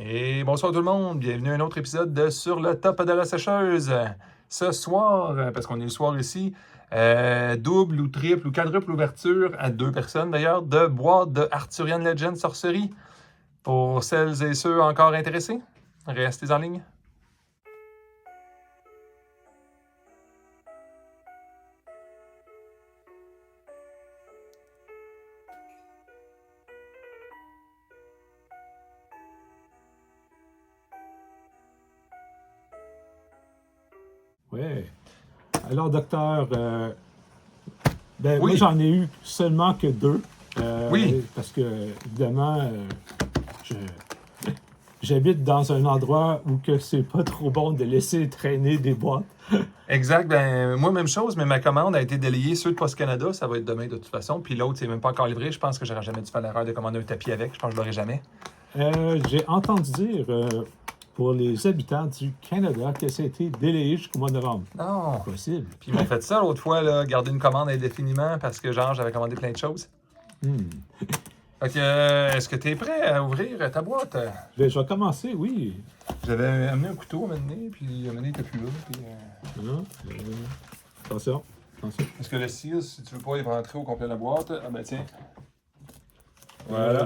Et bonsoir tout le monde, bienvenue à un autre épisode de Sur le top de la sécheuse. Ce soir, parce qu'on est le soir ici, double ou triple ou quadruple ouverture à 2 personnes d'ailleurs de boîte de Arthurian Legends Sorcery. Pour celles et ceux encore intéressés, restez en ligne. Oui. Alors, docteur, Oui. moi, j'en ai eu seulement que 2. Oui. Parce que, évidemment, j'habite dans un endroit où que c'est pas trop bon de laisser traîner des boîtes. Exact, ben moi même chose, mais ma commande a été délayée. Ceux de Post Canada, ça va être demain de toute façon. Puis l'autre, c'est même pas encore livré. Je pense que j'aurais jamais dû faire l'erreur de commander un tapis avec. Je pense que je l'aurai jamais. J'ai entendu dire, pour les habitants du Canada, que ça a été délayé jusqu'au mois de novembre. Non. Possible. Puis ils m'ont fait ça l'autre fois, là, garder une commande indéfiniment parce que genre j'avais commandé plein de choses. Fait que, est-ce que tu es prêt à ouvrir ta boîte? Je vais commencer, oui. J'avais amené un couteau à un moment donné, puis à un moment donné, il était plus là. Puis, Attention. Est-ce que le seal, si tu veux pas y rentrer au complet de la boîte, ah ben tiens. Voilà.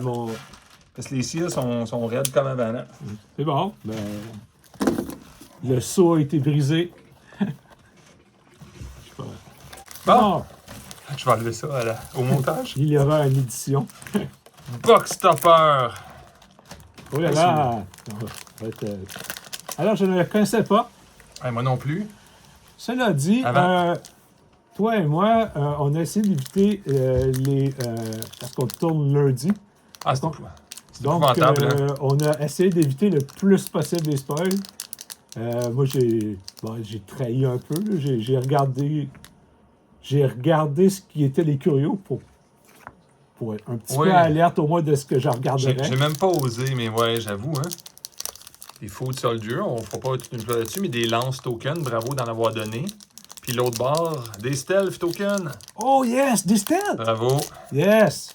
Parce que les seals sont raides comme avant. Là. C'est bon. Ben, le seau a été brisé. Bon! Je vais enlever ça au montage. Il y aura une édition. Box Topper! Oh là là! Alors, je ne le connaissais pas. Moi non plus. Cela dit, toi et moi, on a essayé d'éviter parce qu'on tourne lundi. Ah, c'est donc, épouvantable. on a essayé d'éviter le plus possible les spoils. Moi, j'ai trahi un peu. Là. J'ai regardé ce qui était les curieux pour être un petit peu alerte au moins de ce que je regarderais. J'ai même pas osé, mais ouais, j'avoue. Hein. Des Food Soldier, on fera pas toute une chose là-dessus, mais des Lance Tokens, bravo d'en avoir donné. Puis l'autre bord, des Stealth Tokens. Oh yes, des Stealth! Bravo. Yes!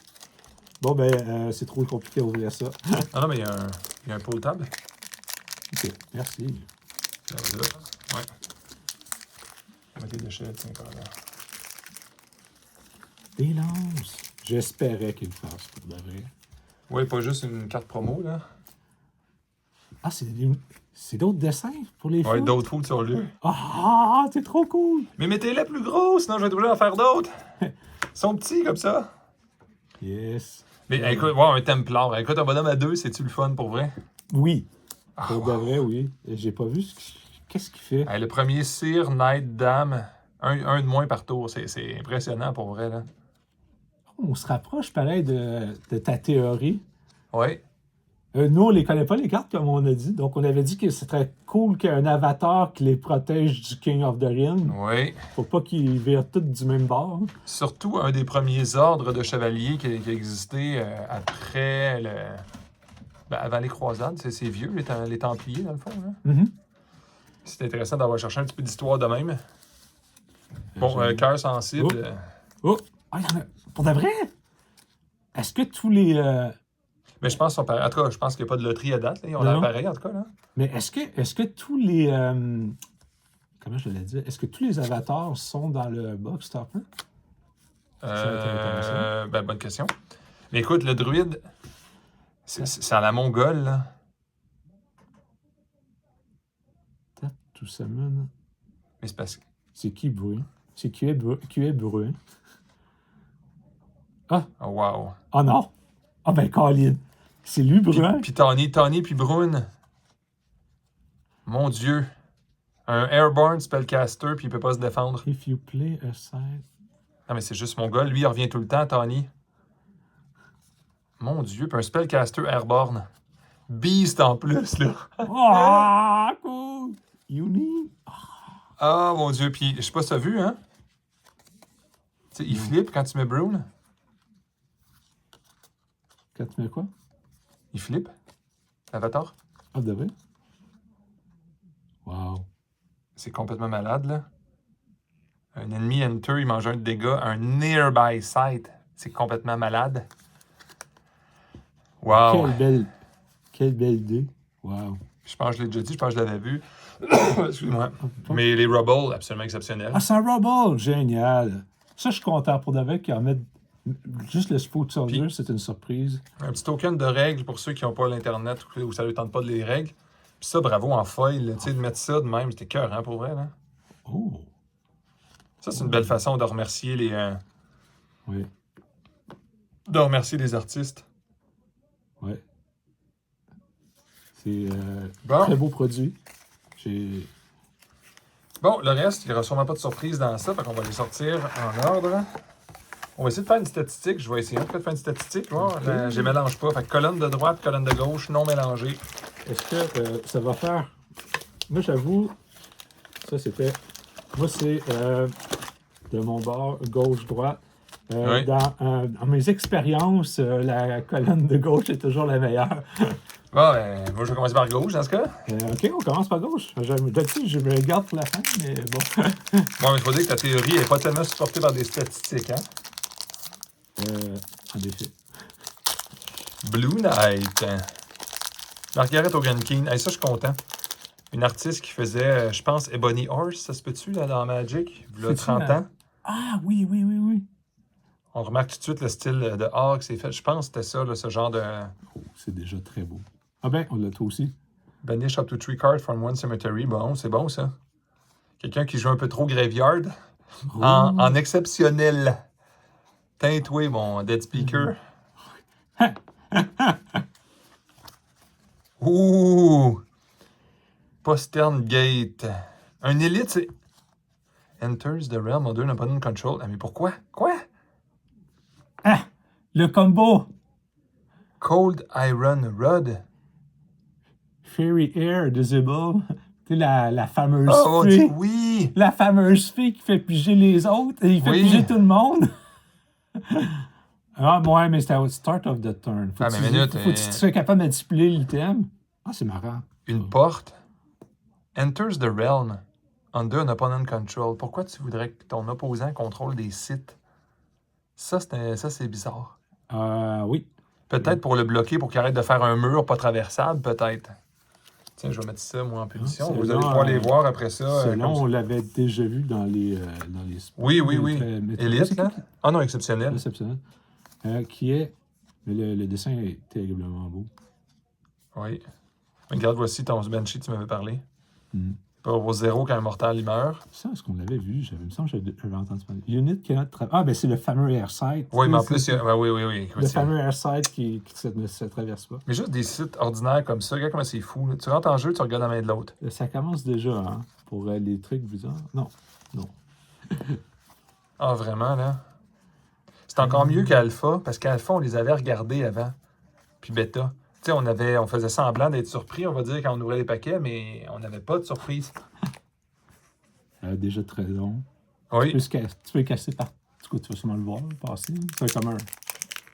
Bon, ben, c'est trop compliqué à ouvrir ça. Non, mais il y a un pot table. OK, merci. Là, ouais. On va mettre les déchettes encore là. Des lances. J'espérais qu'il le fasse pour de vrai. Oui, pas juste une carte promo, là. Ah, c'est d'autres dessins pour les fous? Ouais, d'autres Food Soldier. Ah, c'est trop cool! Mais mettez-les plus gros, sinon je vais être obligé d'en faire d'autres. Ils sont petits comme ça. Yes. Mais écoute, voir un Templar. Écoute, un bonhomme à 2, c'est-tu le fun pour vrai? Oui. Pour de vrai, oui. J'ai pas vu qu'est-ce qu'il fait. Le premier Sire, Knight, Dame, un de moins par tour. C'est impressionnant pour vrai, là. On se rapproche, pareil, de ta théorie. Oui. Nous, on les connaît pas, les cartes, comme on a dit. Donc, on avait dit que ce serait cool qu'il y ait un avatar qui les protège du King of the Ring. Oui. Faut pas qu'ils virent tous du même bord. Hein. Surtout un des premiers ordres de chevaliers qui a existé après avant les croisades. C'est vieux, les Templiers, dans le fond. Là. Mm-hmm. C'est intéressant d'avoir cherché un petit peu d'histoire de même. Bon, cœur sensible. Oh! Ah, il y en a... Pour de vrai? Est-ce que tous les... Mais je pense qu'ils sont pareils. En tout cas, je pense qu'il n'y a pas de loterie à date. Là. Ils ont l'air pareils, en tout cas. Là. Mais est-ce que tous les... comment je l'ai dit? Est-ce que tous les avatars sont dans le box topper? Bonne question. Mais écoute, le druide, c'est à la mongole, là. Tout ça, man. Mais c'est parce que... C'est qui, Bruin? C'est qui est Bruin? Ah! Oh, wow. Ah non! Ah ben, Colin! C'est lui, Bruin? Puis Tawny, puis Brune. Mon Dieu. Un Airborne Spellcaster, puis il peut pas se défendre. If you play a side... Non, mais c'est juste mon gars. Lui, il revient tout le temps, Tawny. Mon Dieu, puis un Spellcaster Airborne. Beast en plus, là. Ah, cool! Uni! Ah, mon Dieu. Puis, je sais pas si t'as vu, hein? Tu sais, il flippe quand tu mets Brune. Quand tu mets quoi? Il flippe. L'avatar. Ah, de vrai? Wow. C'est complètement malade, là. Un ennemi enter, il mange un dégât. Un nearby sight. C'est complètement malade. Wow. Quelle belle idée. Wow. Je pense que je l'ai déjà dit, je pense que je l'avais vu. Excuse-moi. Mais les Rubble, absolument exceptionnels. Ah, c'est un Rubble! Génial! Ça, je suis content pour de vrai qu'ils en mettent juste le Food Soldier, c'est une surprise. Un petit token de règles pour ceux qui n'ont pas l'Internet ou ça ne leur tente pas de les règles. Puis ça, bravo en foil, tu sais, de mettre ça de même, c'était cœur, hein, pour vrai, là. Oh! Ça, c'est une belle façon de remercier les... Oui. De remercier les artistes. Oui. C'est Bon. très beau produit. Bon, le reste, il n'y aura sûrement pas de surprise dans ça, fait qu'on va les sortir en ordre. On va essayer de faire une statistique. Je vais essayer de faire une statistique. Je les mélange pas. Fait que colonne de droite, colonne de gauche, non mélangée. Est-ce que ça va faire... Moi, j'avoue, ça, c'était... Moi, c'est de mon bord gauche-droite. Oui. Dans mes expériences, la colonne de gauche est toujours la meilleure. Bon, moi, je vais commencer par gauche dans ce cas. OK, on commence par gauche. D'habitude, je me garde pour la fin, mais bon. Bon, mais il faut dire que ta théorie n'est pas tellement supportée par des statistiques, hein? En effet. Blue Knight. Margaret O'Gunkin. Hey, ça, je suis content. Une artiste qui faisait, je pense, Ebony Horse, ça se peut-tu, là, dans Magic? Il y a 30 ans. Ah, oui, oui, oui, oui. On remarque tout de suite le style de art que c'est fait. Je pense que c'était ça, là, ce genre de... Oh, c'est déjà très beau. Ah ben, on l'a toi aussi. Banish up to 3 cards from one cemetery. Bon, c'est bon, ça. Quelqu'un qui joue un peu trop graveyard. Oh. En exceptionnel. Teintoué, mon Dead Speaker. Ouh! Postern Gate. Un élite, c'est... Enters the realm under an opponent control. Ah, mais pourquoi? Quoi? Ah! Le combo! Cold Iron Rod. Fairy Air Disable. Tu sais, la fameuse Oh, fée. oui! La fameuse fée qui fait piger les autres et il fait piger tout le monde. Ah, ouais, mais c'était au start of the turn. Faut que tu sois capable de multiplier l'item. Ah, c'est marrant. Une porte. Enters the realm under an opponent control. Pourquoi tu voudrais que ton opposant contrôle des sites? Ça, c'est bizarre. Oui. Peut-être pour le bloquer, pour qu'il arrête de faire un mur pas traversable, peut-être. Tiens, je vais mettre ça, moi, en punition. Vous allez pouvoir les voir après ça. On l'avait déjà vu dans les oui. Élite, là? Ah non, exceptionnel. Exceptionnel. Qui est... Le dessin est terriblement beau. Oui. Regarde, voici ton Banshee, tu m'avais parlé. Pas au 0 quand un mortal il meurt. Ça, est-ce qu'on l'avait vu? Il me semble que j'avais entendu parler. Unit cannot traverse. Ah, ben c'est le fameux Airsight. Oui, mais en plus, oui. Le fameux Airsight qui ne se traverse pas. Mais juste des sites ordinaires comme ça, regarde comment c'est fou. Là. Tu rentres en jeu, tu regardes la main de l'autre. Ça commence déjà, hein, pour les trucs bizarres. Non. Ah, vraiment, là? C'est encore mieux qu'Alpha, parce qu'Alpha, on les avait regardés avant. Puis Beta. Tu sais, on faisait semblant d'être surpris, on va dire, quand on ouvrait les paquets, mais on n'avait pas de surprise. Déjà très long. Oui. Tu peux casser par... Tu vas sûrement le voir passer. C'est comme un...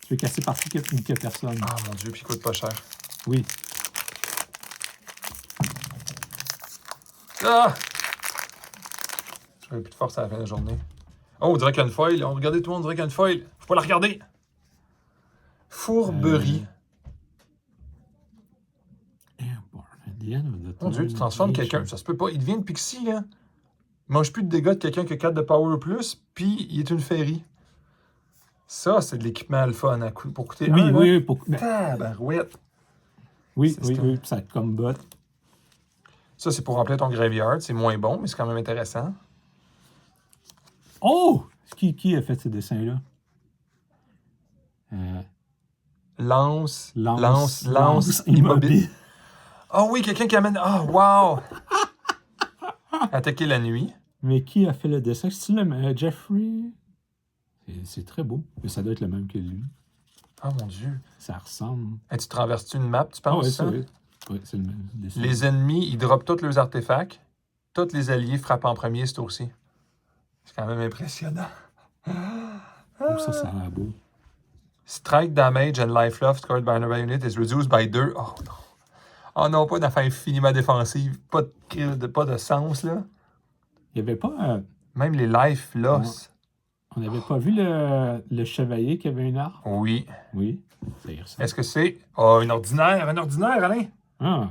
Tu peux casser par qui que personne. Ah, mon Dieu, puis il coûte pas cher. Oui. Ah! J'aurais plus de force à la fin de la journée. Oh, on dirait qu'il y a une foil. Regardez tout le monde, on dirait qu'il y a une foil. Faut pas la regarder. Fourberie. Mon Dieu, tu transformes quelqu'un. Ça se peut pas. Il devient une pixie, là. Il mange plus de dégâts de quelqu'un qui a 4 de power plus, puis il est une fairy. Ça, c'est de l'équipement alpha pour coûter oui, 1. Oui, Tabarouette. Oui, ça combat. Ça, c'est pour remplir ton graveyard. C'est moins bon, mais c'est quand même intéressant. Oh! Qui a fait ces dessins-là? Lance immobile. Oh oui, quelqu'un qui amène... Oh, wow! Attaquer la nuit. Mais qui a fait le dessin? C'est-tu le même? Jeffrey? C'est très beau. Mais ça doit être le même que lui. Oh mon Dieu. Ça ressemble. Et tu traverses-tu une map, tu penses? Oui, ça? Oui, c'est le même dessin. Les ennemis, ils droppent tous leurs artefacts. Tous les alliés frappent en premier ce tour-ci. C'est quand même impressionnant. Oh, ça a l'air beau. Strike damage and life lost scored by another unit is reduced by 2. Oh non. Oh non, pas d'affaire infiniment défensive. Pas de sens, là. Il n'y avait pas... Même les life lost. On n'avait pas vu le chevalier qui avait une arme? Oui. Oui. Ça y ressemble. Est-ce que c'est... Oh, un ordinaire, Alain. Ah.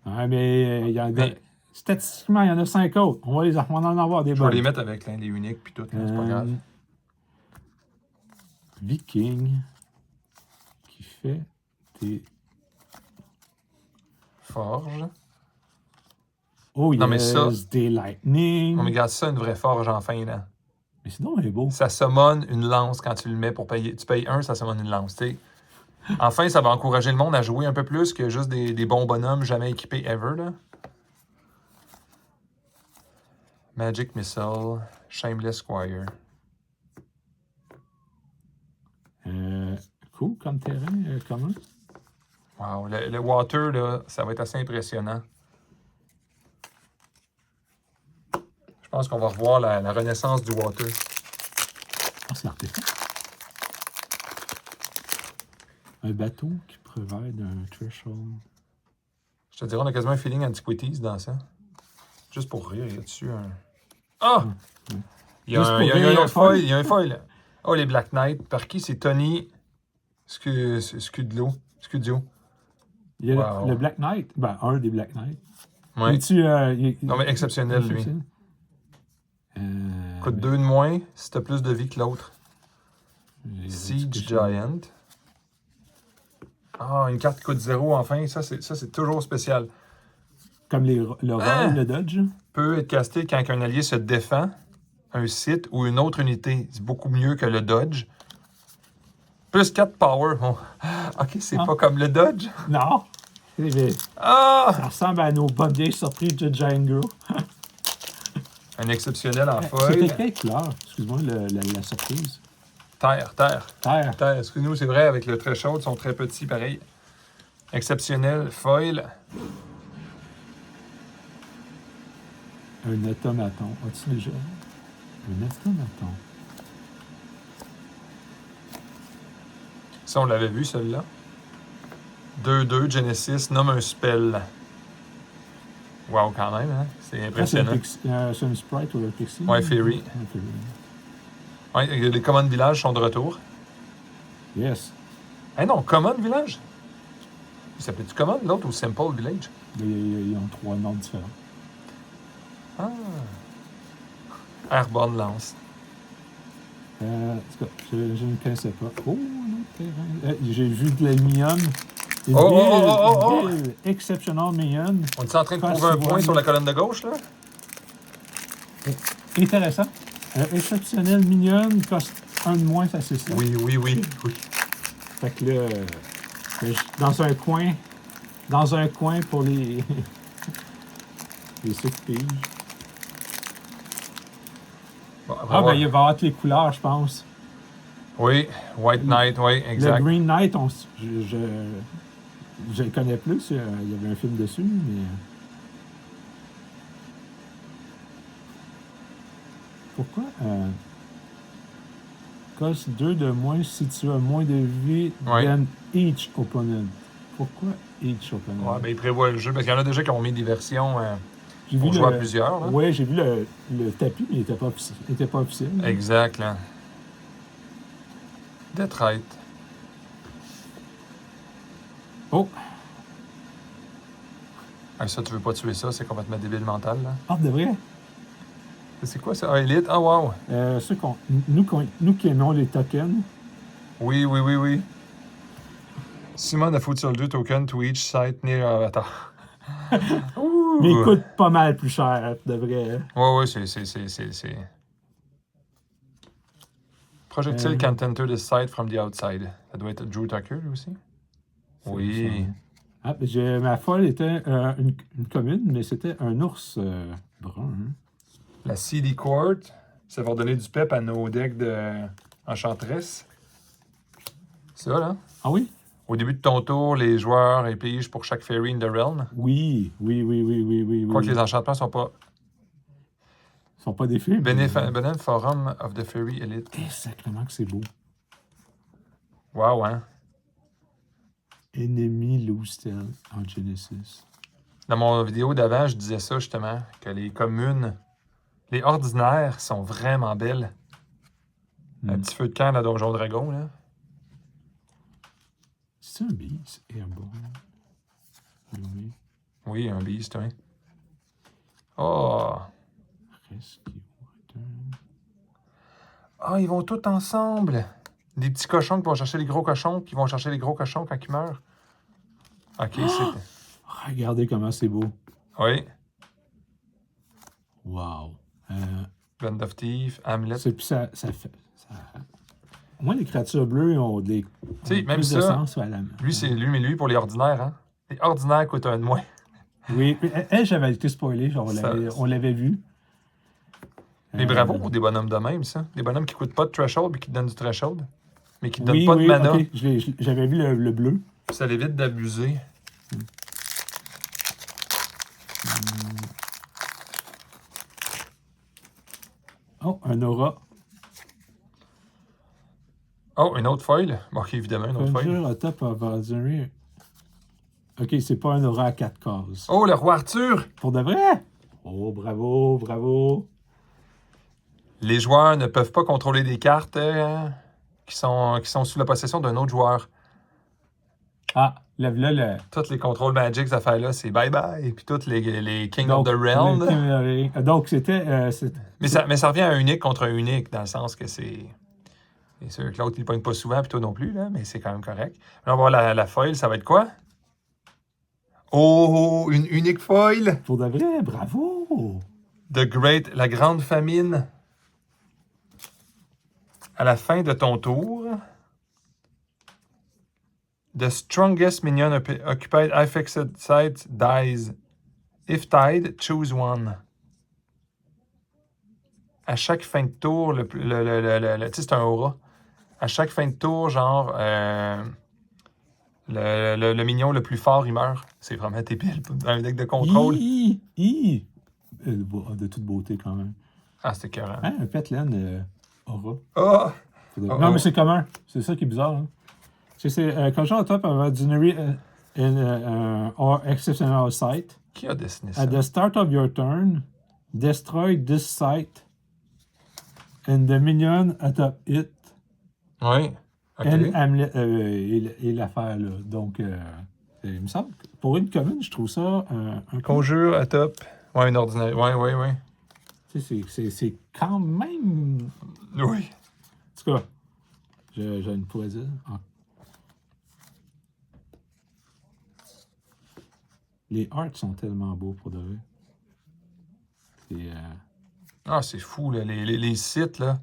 Ouais, mais, Mais- statistiquement, il y en a 5 autres. On va en avoir des Je vais bonnes. les mettre avec les uniques puis tout, là, c'est pas grave. Viking qui fait des... Forge. Oh Non, mais yes, ça- des lightning. On regarde ça, une vraie forge enfin, là. Mais sinon, elle est beau. Ça summon une lance quand tu le mets pour payer. Tu payes 1, ça summon une lance, tu sais. Enfin, ça va encourager le monde à jouer un peu plus que juste des bons bonhommes jamais équipés ever, là. Magic Missile, Shameless Squire. Cool comme terrain, commun. Wow, le water, là, ça va être assez impressionnant. Je pense qu'on va revoir la renaissance du water. Ah, c'est l'artefact. Un bateau qui provide un threshold. Je te dirais, on a quasiment un feeling Antiquities dans ça. Juste pour rire, il y a dessus un... Ah! Il y a Juste un, pour il y a un rire, autre foil, il y a un foil. Oh, les Black Knight. Par qui? C'est Tony Scudlo. Il y a Wow. le Black Knight. Ben, un des Black Knight. Ouais. Es-tu, Non, mais exceptionnel, lui. Coûte 2 de moins si t'as plus de vie que l'autre. Siege Giant. Ah, une carte qui coûte 0, enfin. Ça, c'est toujours spécial. Comme le roll, le dodge. Peut être casté quand un allié se défend, un site ou une autre unité. C'est beaucoup mieux que le dodge. Plus 4 power. Bon. Ok, c'est pas comme le dodge. Non. Ah! Ça ressemble à nos bonnes vieilles surprises de Django. Un exceptionnel en C'était foil. quelle couleur? Excuse-moi, la surprise. Terre. Terre. Excuse-nous, c'est vrai, avec le très chaud, ils sont très petits, pareil. Exceptionnel, foil. Un automaton. As-tu déjà? Un automaton. Ça, on l'avait vu, celui-là. 2-2, Genesis, nomme un spell. Wow, quand même, hein? C'est impressionnant. C'est un sprite ou un pixie? Ouais, Fairy. Ouais, les Common Village sont de retour. Yes. Eh non, Common Village? Il s'appelait-tu Common, l'autre, ou Simple Village? Ils ont 3 noms différents. Ah! Airborne Lance. En tout cas, je ne connaissais pas. Oh, un autre terrain. J'ai vu de l'aluminium. Une ville exceptionnelle mignonne. On est en train de trouver un point sur la colonne de gauche, là? Intéressant. Exceptionnelle mignonne, coste 1 de moins, ça c'est ça. Oui. Fait que là, dans un coin pour les les ceux qui pigent. Bon, Ben il va y avoir toutes les couleurs, je pense. Oui, White Knight, oui, exact. Le Green Knight, je le connais plus. Il y avait un film dessus, mais... Pourquoi? Coste 2 de moins si tu as moins de vie than each opponent. Pourquoi each opponent? Ouais, ben, il prévoit le jeu, parce qu'il y en a déjà qui ont mis des versions J'ai pour vu jouer à plusieurs. Oui, j'ai vu le tapis, mais il n'était pas officiel. Exact, là. Detroit. Oh! Ça, tu veux pas tuer ça, c'est complètement débile mental, là. Ah, de vrai? C'est quoi ça? Ah, Elite? Ah, wow! Nous qui aimons les tokens. Oui. Simon a foutu sur le 2 tokens to each site near Avatar. Mais il coûte pas mal plus cher, de vrai. Ouais, c'est... Projectile can't enter the site from the outside. Ça doit être Drew Tucker, lui aussi? Oui. Ah, ma folle était une commune, mais c'était un ours brun. Hein? La CD Court, ça va donner du pep à nos decks de Enchantress. C'est ça, là? Ah oui? Au début de ton tour, les joueurs pigent pour chaque Fairy in the Realm. Oui. Je crois que les enchantements sont pas... Ils sont pas des films. Benevolent Forum of the Fairy Elite. Sacrément que c'est beau. Wow, hein? Enemy Loostel en Genesis. Dans mon vidéo d'avant, je disais ça justement, que les communes, les ordinaires sont vraiment belles. Un petit feu de camp à Donjon Dragon, là. C'est un beast, Airborne. Oui. Oui, un beast, oui. Oh! Rescue. Return. Ah, ils vont tous ensemble! Des petits cochons qui vont chercher les gros cochons, qui vont chercher les gros cochons quand ils meurent. OK, c'est... Regardez comment c'est beau. Oui. Wow. Band of Thief, Hamlet. Puis ça fait... Au moins, les créatures bleues ont des... sais, ont même plus de ça, sens à la... Lui, c'est lui, mais lui, pour les ordinaires, hein? Les ordinaires coûtent un de moins. Oui, elle, j'avais été spoilé, Ça- on l'avait vu. Mais bravo pour des bonhommes de même, ça. Des bonhommes qui coûtent pas de threshold et qui te donnent du threshold, mais qui te donnent Oui, pas oui, de mana. ok, j'avais vu le bleu. Puis ça l'évite d'abuser. Oh, un aura. Oh, une autre foil. Bon, ok, évidemment, une autre foil. Conjure au top of ordinary. Ok, c'est pas un aura à 4 cases. Oh, le roi Arthur! Pour de vrai? Oh, bravo, bravo. Les joueurs ne peuvent pas contrôler des cartes qui sont sous la possession d'un autre joueur. Ah, là, le... Tous les contrôles Magic, ces affaires-là, c'est bye-bye. Puis tous les King Donc, of the Realm. donc, c'était... Mais ça revient à un unique contre un unique, dans le sens que c'est... C'est sûr que l'autre, il ne pogne pas souvent, puis toi non plus, là, mais c'est quand même correct. Là, on va voir la foil, ça va être quoi? Oh, une unique foil! Pour de vrai, bravo! La grande famine. À la fin de ton tour, the strongest minion occupied affected site dies. If tied, choose one. À chaque fin de tour, tu sais, c'est un aura. À chaque fin de tour, genre, le minion le plus fort, il meurt. C'est vraiment débile dans un deck de contrôle. De toute beauté, quand même. Ah, c'était écœurant. Hein, un Petland aura. Ah! Non, mais c'est commun. C'est ça qui est bizarre. Hein. C'est quand on top of ordinary or exceptional site, Qui a dessiné ça? at the start of your turn, destroy this site and the minion atop it Oui. OK. and Hamlet, et l'affaire là. Donc, il me semble que pour une commune, je trouve ça un peu... Conjure à top. Ouais, une ordinaire. Ouais. Tu sais, c'est quand même... Oui. En tout cas, j'ai une poésie. Ah. Les arts sont tellement beaux pour de vrai. Ah, c'est fou, là. Les sites, là.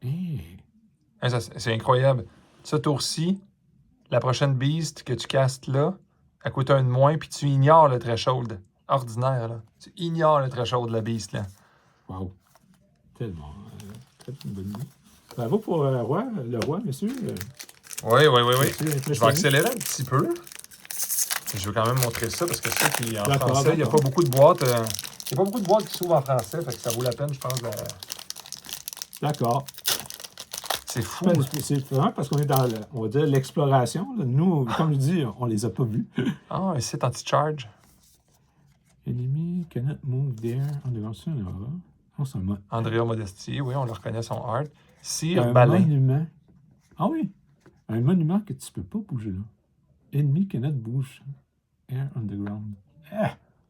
Hey. Hein, c'est incroyable. Ce tour-ci, la prochaine beast que tu castes là, elle coûte un de moins, puis tu ignores le threshold. Ordinaire, là. Tu ignores le threshold de la beast, là. Wow. Tellement. Très bonne idée. Bravo pour le roi, messieurs. Oui. Je Je vais accélérer un petit peu. Je veux quand même montrer ça parce que je sais qu'en D'accord, français, il n'y a d'accord. pas beaucoup de boîtes. Il n'y a pas beaucoup de boîtes qui s'ouvrent en français, fait que ça vaut la peine, je pense. D'accord. C'est fou. C'est vraiment parce qu'on est dans, on va dire, l'exploration. Là. Nous, comme je dis, on les a pas vus. Ah, un site anti-charge. Enemy cannot move there on the ground. Oh, c'est un Andrea Modesti, oui, on le reconnaît son art. Sire un Balin. monument. Ah oui. Un monument que tu peux pas bouger là. Enemy cannot bouge. Air on the ground.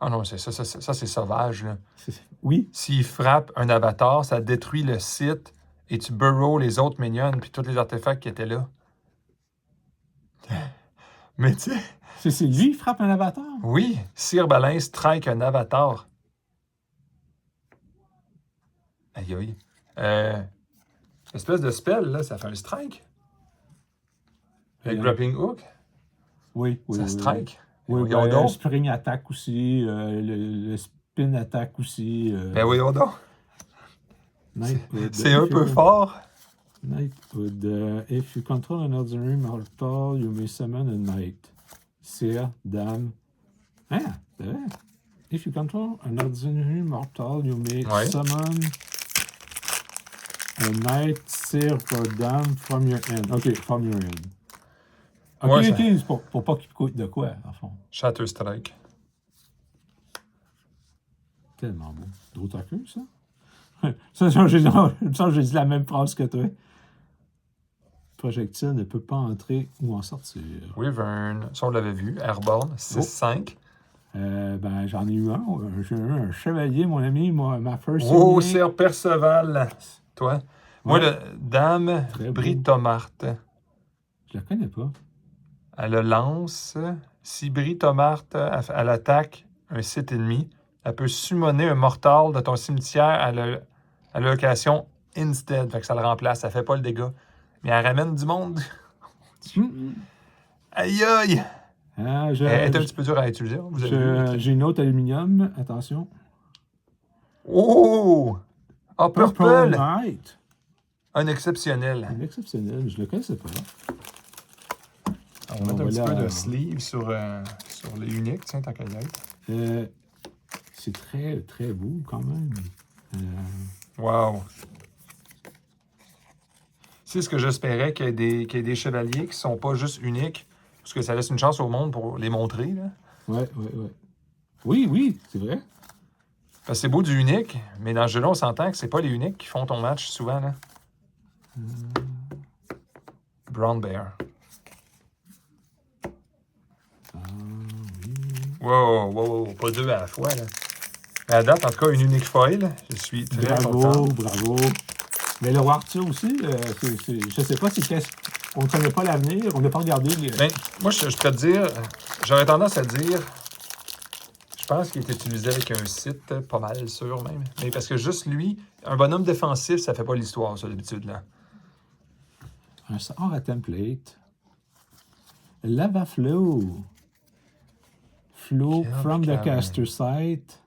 Ah non, ça c'est sauvage, là. Oui. S'il frappe un avatar, ça détruit le site et tu burrow les autres minions puis tous les artefacts qui étaient là. Mais tu sais... C'est lui qui frappe un avatar? Oui, Sire Balin strike un avatar. Aïe. Espèce de spell, là, ça fait un strike. Le grappling hook, Oui. ça strike. Oui, Voyons le donc. spring attack aussi, le spin attack aussi. Ben voyons donc. Knighthood. C'est un peu fort. Knighthood. If you control an ordinary mortal, you may summon a knight. Sire, dame. Ah, c'est vrai. If you control an ordinary mortal, you may summon a knight, sire, or dame from your end. OK, from your end. OK, c'est pour pas qu'il coûte de quoi, en fond. Shatter Strike. Tellement beau. Drotaku, ça? Ça, il me semble que j'ai dit la même phrase que toi. projectile ne peut pas entrer ou en sortir. Wyvern, ça on l'avait vu. Airborne, 6-5. Ben, j'en ai eu un. J'ai eu un chevalier, mon ami, ma first Oh, unique. Sir Perceval. Toi? Moi, Ouais. le Dame Très beau. Britomarte. Je la connais pas. Elle le lance. Si Britomarte, elle attaque un site ennemi, elle peut summoner un mortal de ton cimetière à la location instead. Fait que ça le remplace. Ça fait pas le dégât. Mais elle ramène du monde. Aïe aïe! Ah, Elle est un petit peu dure à utiliser. Vous avez vu. j'ai une autre aluminium. Attention. Oh! Ah, Purple! Knight. Un exceptionnel. Un exceptionnel. Je le connaissais pas. On va mettre un petit voilà. peu de sleeve sur les uniques, tiens, tant qu'à y être. C'est très, très beau quand même. Wow! C'est ce que j'espérais qu'il y ait des chevaliers qui ne sont pas juste uniques, parce que ça laisse une chance au monde pour les montrer. Là. Ouais. Oui, c'est vrai. Parce que c'est beau du unique, mais dans ce jeu-là, on s'entend que c'est pas les uniques qui font ton match souvent. Là. Brown Bear. Wow, pas deux à la fois. Là. Mais à date, en tout cas, une unique foil. Je suis très content. Bravo. Mais le roi Arthur aussi, je sais pas si on ne connaît pas l'avenir, on n'a pas regardé. Ben, moi, je peux te dire, j'aurais tendance à dire, je pense qu'il est utilisé avec un site, pas mal sûr même. Mais parce que juste lui, un bonhomme défensif, ça fait pas l'histoire, ça, d'habitude. Là. Un sort à template. Lava Flow. Flow Quel from the calme. caster site.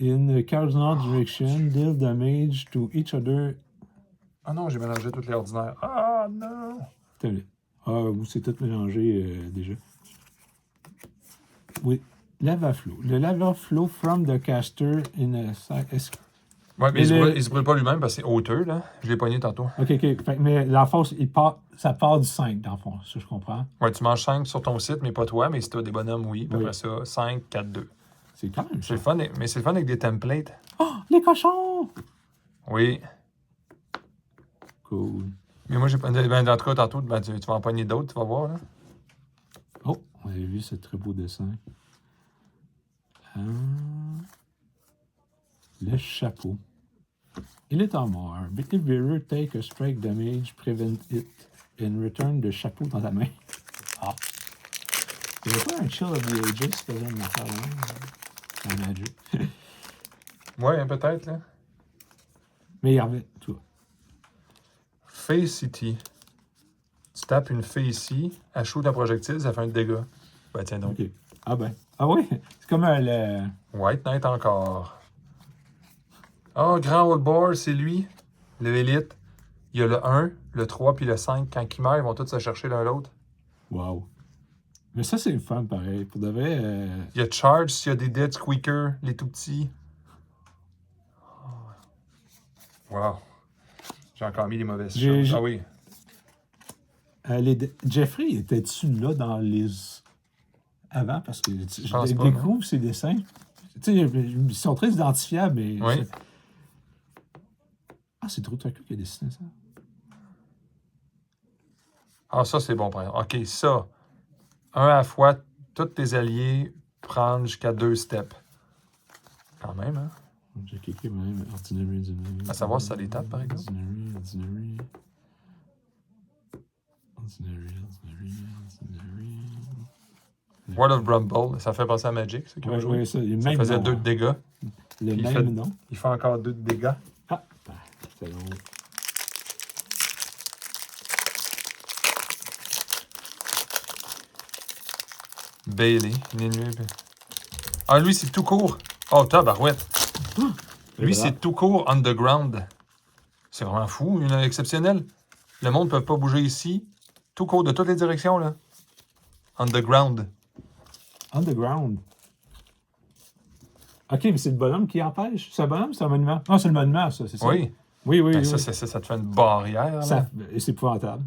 In a cardinal direction, deal damage to each other. Ah non, j'ai mélangé toutes les ordinaires. Ah non! C'est tout mélangé déjà. Oui, Lava Flow. Le Lava Flow from the caster in a site. Ouais, mais il se brûle pas lui-même parce que c'est hauteur, là. Je l'ai pogné tantôt. OK. Mais dans le fond, ça part du 5, dans le fond, ça je comprends. Ouais, tu manges 5 sur ton site, mais pas toi, mais si t'as des bonhommes, oui. Puis Oui. après ça, 5, 4, 2. C'est quand même C'est le fun, mais c'est le fun avec des templates. Oh, les cochons! Oui. Cool. Mais moi, j'ai pas. Ben, en tout cas, tantôt, ben, tu vas en pogner d'autres, tu vas voir, là. Oh, on a vu ce très beau dessin. Le chapeau. Il est en mort. If bearer take a strike damage, prevent it, and return le chapeau dans ta main. Ah. Il n'y avait pas un Chill of the Ages qui faisait une affaire là? Un Magic. Ouais, peut-être, là. Mais il y avait tout. Facity. Tu tapes une fée ici, elle shoot un projectile, ça fait un dégât. Ben, tiens donc. OK. Ah ben. Ah oui, c'est comme le... White Knight encore. Ah, Grand Old Boar, c'est lui. Le Élite. Il y a le 1, le 3 puis le 5. Quand ils meurent, ils vont tous se chercher l'un l'autre. Wow. Mais ça, c'est le fun, pareil. Pour de vrai... Il y a Charge s'il y a des Dead Squeakers, les tout petits. Wow. J'ai encore mis les mauvaises choses. Ah oui. Jeffrey, était-tu là dans les... Avant? Parce que je pas, découvre ses dessins. Tu sais, ils sont très identifiables, mais... Oui. Ah, c'est Drutucker qui a dessiné ça. Ah, ça, c'est bon. OK, ça. Un à la fois, tous tes alliés prendre jusqu'à 2 steps. Quand même, hein? J'ai cliqué même. Ordinary. À savoir si ça les tape, par exemple. Ordinary. World of Brumble, ça fait penser à Magic, ça, qui Oui, ça, ça faisait 2 de dégâts. Le Puis même nom. Il fait encore 2 de dégâts. Ah, c'est long. Bailey, Ninube. Ah, lui, c'est tout court. Oh, tabarouette. Lui, c'est tout court underground. C'est vraiment fou, une exceptionnelle. Le monde ne peut pas bouger ici. Tout court de toutes les directions, là. Underground. Underground. OK, mais c'est le bonhomme qui empêche. C'est un bonhomme, c'est un monument? Non, c'est le monument, ça, c'est ça? Oui. Oui. Ben, oui. Ça te fait une barrière. Là. C'est épouvantable.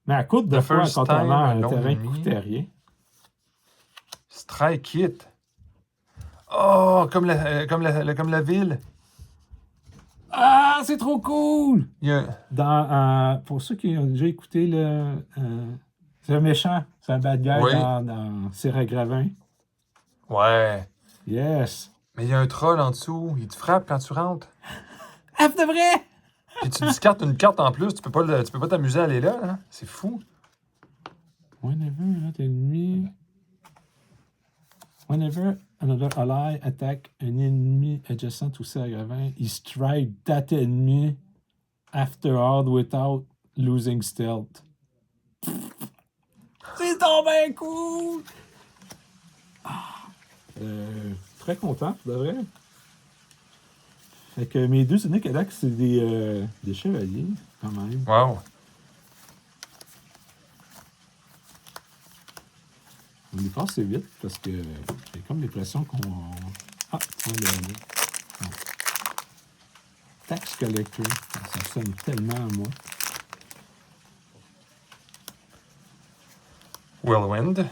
Mais à coûte de The fois, first contrairement à time, un terrain qui enemy. coûtait rien. Strike It. Oh, comme la ville. Ah, c'est trop cool! Il y a... Pour ceux qui ont déjà écouté c'est un méchant, c'est un bad guy Oui. dans Cire à Gravin. Ouais. Yes! Mais il y a un troll en dessous. Il te frappe quand tu rentres. Ah, de vrai! Puis tu discartes une carte en plus. Tu peux pas t'amuser à aller là. Hein? C'est fou. Whenever an enemy... Whenever another ally attack an enemy adjacent to Cire à Gravin, he strike that enemy afterward without losing stealth. C'est donc bien cool! Très content, de vrai. Fait que mes deux uniques à date, c'est des chevaliers, quand même. Wow. On y passe assez vite parce que j'ai comme l'impression qu'on. Ah, on l'a. Tax Collector, ça sonne tellement à moi. Whirlwind.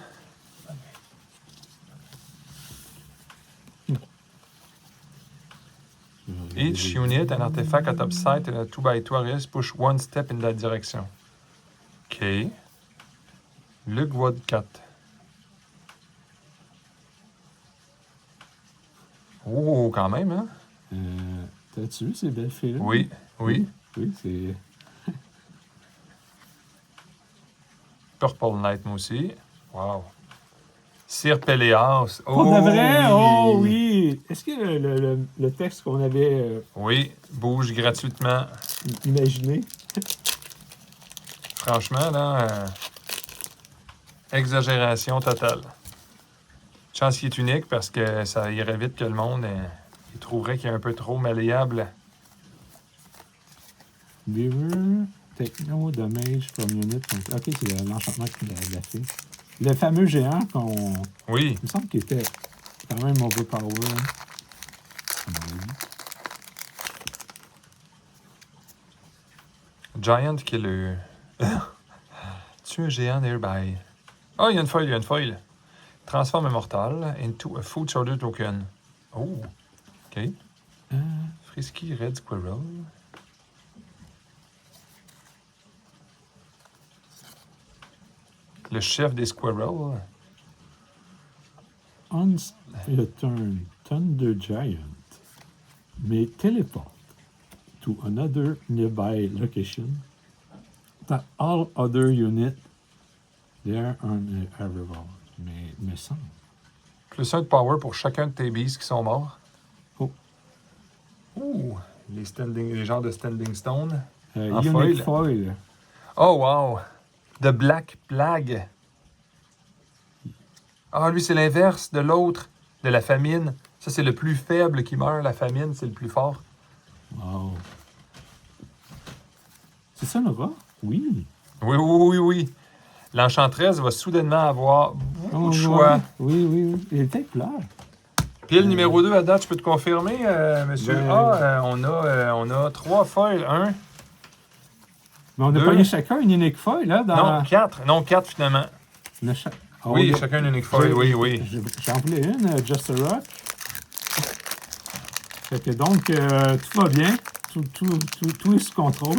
Each unit, an artifact at top site and a 2x2 areas push one step in that direction. OK. Lugwood 4. Oh, quand même, hein? T'as-tu vu ces belles filles-là? Oui, oui. Oui, c'est. Purple Knight, moi aussi. Wow. Sir Péléas. Oh, de vrai? Oh oui! Est-ce que le texte qu'on avait Oui, bouge gratuitement. imaginé? Franchement, là, exagération totale. Chance qu'il est unique parce que ça irait vite que le monde il trouverait qu'il est un peu trop malléable. Mirror, Techno, Damage from Unit. Ok, c'est l'enchantement de la fille. Le fameux géant qu'on. Oui, Il me semble qu'il était quand même overpower. Giant Killer. Tu es un géant nearby. Oh, il y a une foil, il y a une foil. Transforme Immortal into a Food Shorter Token. Oh, OK. Frisky Red Squirrel. Le chef des squirrels. On a turn, Thunder Giant may teleport to another nearby location that all other units there on a rival. Mais me semble. Plus 1 de power pour chacun de tes beasts qui sont morts. Oh. Ouh, les genres de Standing Stone. En Unique foil. foil. Oh, wow. The Black Plague. Ah, lui, c'est l'inverse de l'autre, de la famine. Ça, c'est le plus faible qui meurt. La famine, c'est le plus fort. Wow. C'est ça le rat? Oui. Oui, oui, oui, oui. L'enchanteresse va soudainement avoir beaucoup de choix. Oui, oui, oui. Il était clair. Pile numéro 2 à date, je peux te confirmer, monsieur. Ben- On a 3 foils. 1, Mais on a Deux. pogné chacun une unique foil, là, dans... non, 4. Non, 4 finalement. le cha- Ah, Oui, on a- chacun une unique foil. Oui, oui. J'en voulais une, Just a Rock. Fait que donc, tout va bien. Tout est sous contrôle.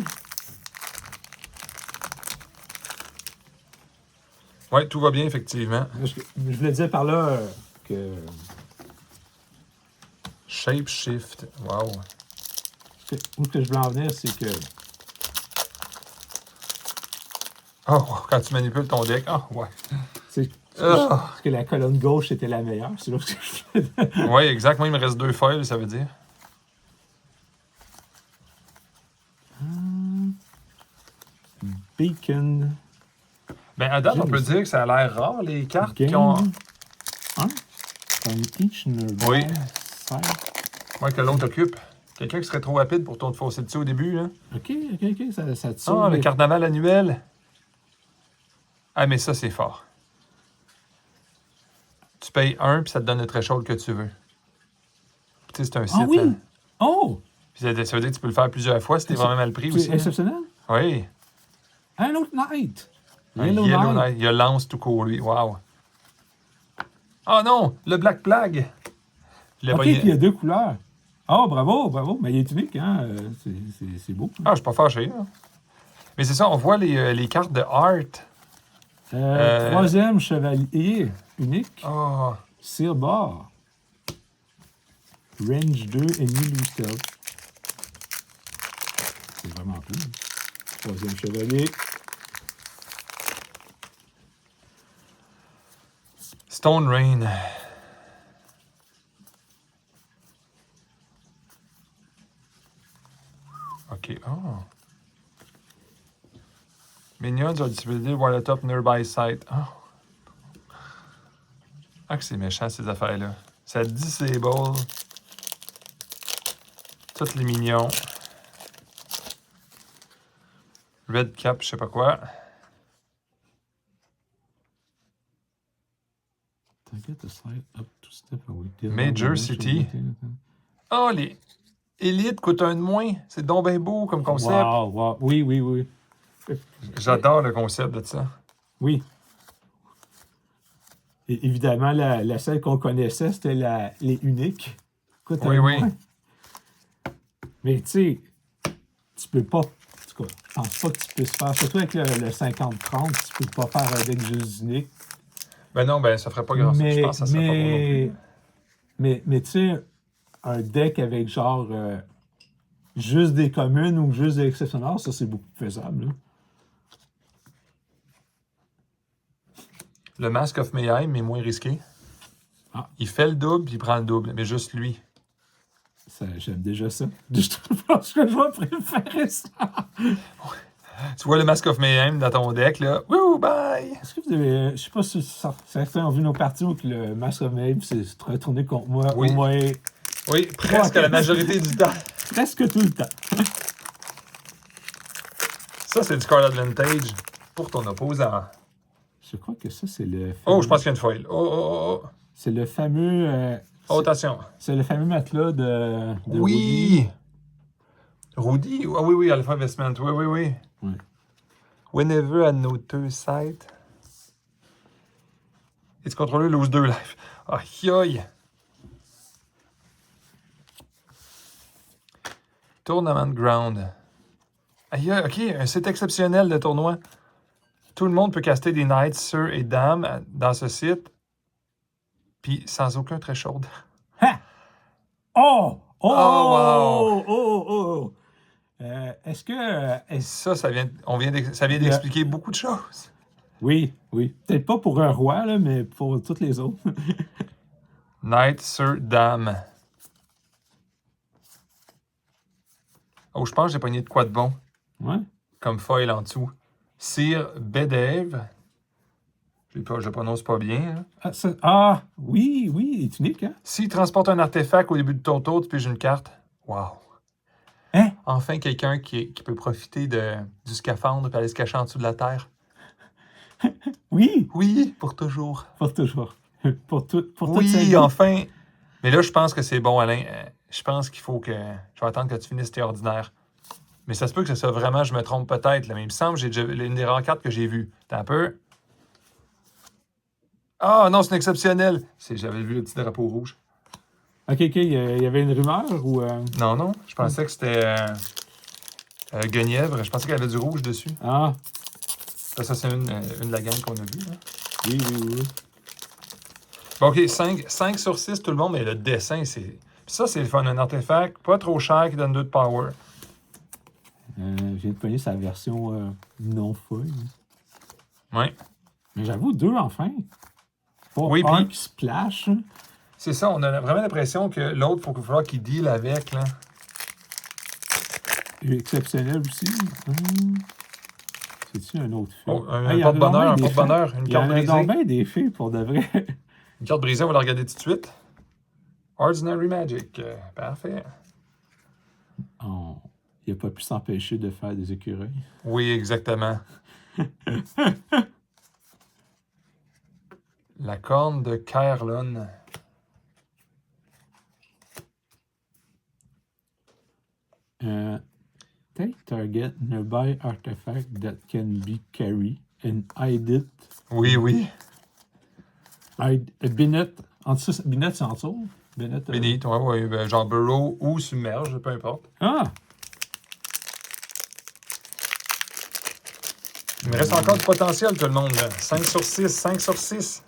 Oui, tout va bien, effectivement. Je voulais dire par là que Shape Shift. Wow. où que je voulais en venir, c'est que Oh, quand tu manipules ton deck. Ah, ouais. c'est Ah. que la colonne gauche était la meilleure. C'est là que Oui, exactement. Il me reste 2 foils, ça veut dire. Beacon Ben, à date, on peut dire que ça a l'air rare, les cartes qui Game ont. 1 from each nerve. Oui. Ouais, que l'autre occupe. Quelqu'un qui serait trop rapide pour te fausser dessus au début, là. OK, ça te sauve. Ah, le carnaval annuel. Ah, mais ça, c'est fort. Tu payes 1, puis ça te donne le threshold que tu veux. Tu sais, c'est un site. Ah oui! Hein. Oh! Puis ça veut dire que tu peux le faire plusieurs fois si t'es vraiment mal pris aussi. C'est hein. exceptionnel. Oui. Un autre night. Un Yellow Yellow Knight. Knight. Il y a Lance tout court, lui. Wow. Ah non! Le Black Plague! Il a OK, pogné- puis il y a deux couleurs. Oh, bravo. Mais il est unique, hein? C'est beau. Ah, je suis pas fâché, là. Mais c'est ça, on voit les cartes de Art. Troisième chevalier unique. Oh, Sir Bar. Range 2, ennemi Loose. C'est vraiment cool. Troisième chevalier. Stone Rain. OK. Oh. Minions are distributed while the top nearby site. Oh. Ah, que c'est méchant, ces affaires-là. Ça disable tous les minions. Red Cap, je sais pas quoi. Major City. Oh, les élites coûtent un de moins. C'est donc bien beau comme concept. Wow. Oui. J'adore le concept de ça. Oui. Et évidemment, la seule qu'on connaissait, c'était les uniques. Coûte un Oui. moins. Mais tu sais, tu peux pas. En tout cas, je pense pas que tu puisses faire. Surtout avec le 50-30, tu peux pas faire un deck juste unique. Ben non, ben ça ferait pas grand-chose. Je pense que ça serait pas bon non plus. Mais tu sais, un deck avec genre juste des communes ou juste des exceptionnels, ça c'est beaucoup plus faisable. Là. Le Mask of Mayhem est moins risqué. Ah. Il fait le double, puis il prend le double, mais juste lui. J'aime déjà ça. Je pense que je vais préférer ça. Tu vois le Mask of Mayhem dans ton deck, là. Wouh, bye! Est-ce que vous avez. Je sais pas si certains ont vu nos parties où que le Mask of Mayhem s'est retourné contre moi Oui. au moins. Oui, presque la majorité du temps. Presque tout le temps. Ça, c'est du card advantage pour ton opposant. Je crois que ça, c'est le. Oh, je pense qu'il y a une foil. Oh. C'est le fameux. Attention. C'est le fameux matelas de oui! Rudy? Ah oui, Alpha Investment. Oui. Oui. Whenever a noted site. It's controller lose 2 life. Aïe! Tournament Ground. Aïe, OK, un site exceptionnel de tournoi. Tout le monde peut caster des Knights, Sir et Dames dans ce site. Puis sans aucun threshold. Ha! Oh! Wow! Est-ce que... Ça vient d'expliquer beaucoup de choses. Oui. Peut-être pas pour un roi, là, mais pour toutes les autres. Knight, Sir, Dame. Oh, je pense que j'ai pogné de quoi de bon. Ouais. Comme foil en dessous. Sir Bedev. Je prononce pas bien. Oui, il est unique, hein? S'il transporte un artefact au début de ton tour, tu piges une carte. Wow. Hein? Enfin, quelqu'un qui peut profiter du scaphandre et aller se cacher en dessous de la terre. Oui, pour toujours. pour toujours. pour toute Oui, sa vie. enfin. Mais là, je pense que c'est bon, Alain. Je pense qu'il faut que... Je vais attendre que tu finisses tes ordinaires. Mais ça se peut que ça vraiment, je me trompe peut-être, là, mais il me semble que j'ai déjà une des rares cartes que j'ai vues. T'as un peu... Ah non, c'est exceptionnel. J'avais vu le petit drapeau rouge. OK, il y avait une rumeur ou... Non, je pensais que c'était Guenièvre. Je pensais qu'elle avait du rouge dessus. Ah. Ça, c'est une de la gang qu'on a vue. Là. Oui. Bon, OK, 5 sur 6, tout le monde, mais le dessin, c'est... Ça, c'est le fun. Un artefact pas trop cher qui donne 2 de power. Je viens de pogner sa version non foil. Oui. Mais j'avoue, 2 enfin. Pas oui, un puis qui splash. C'est ça, on a vraiment l'impression que l'autre, il faut falloir qu'il deal avec. Là. Exceptionnel aussi. C'est-tu un autre fait? Oh, un porte-bonheur, une carte brisée. Il y en a donc bien des faits, pour de vrai. Une carte brisée, on va la regarder tout de suite. Ordinary Magic. Parfait. Oh, il n'a pas pu s'empêcher de faire des écureuils. Oui, exactement. La corne de Caerlon. Take target nearby artifact that can be carried and hide it. Oui. Binet, en dessous, Binet, c'est en dessous. Bennett. Bénite, ouais, ben, genre Burrow ou Submerge, peu importe. Ah! Il me reste encore du potentiel, tout le monde. Là. 5 sur 6, 5 sur 6.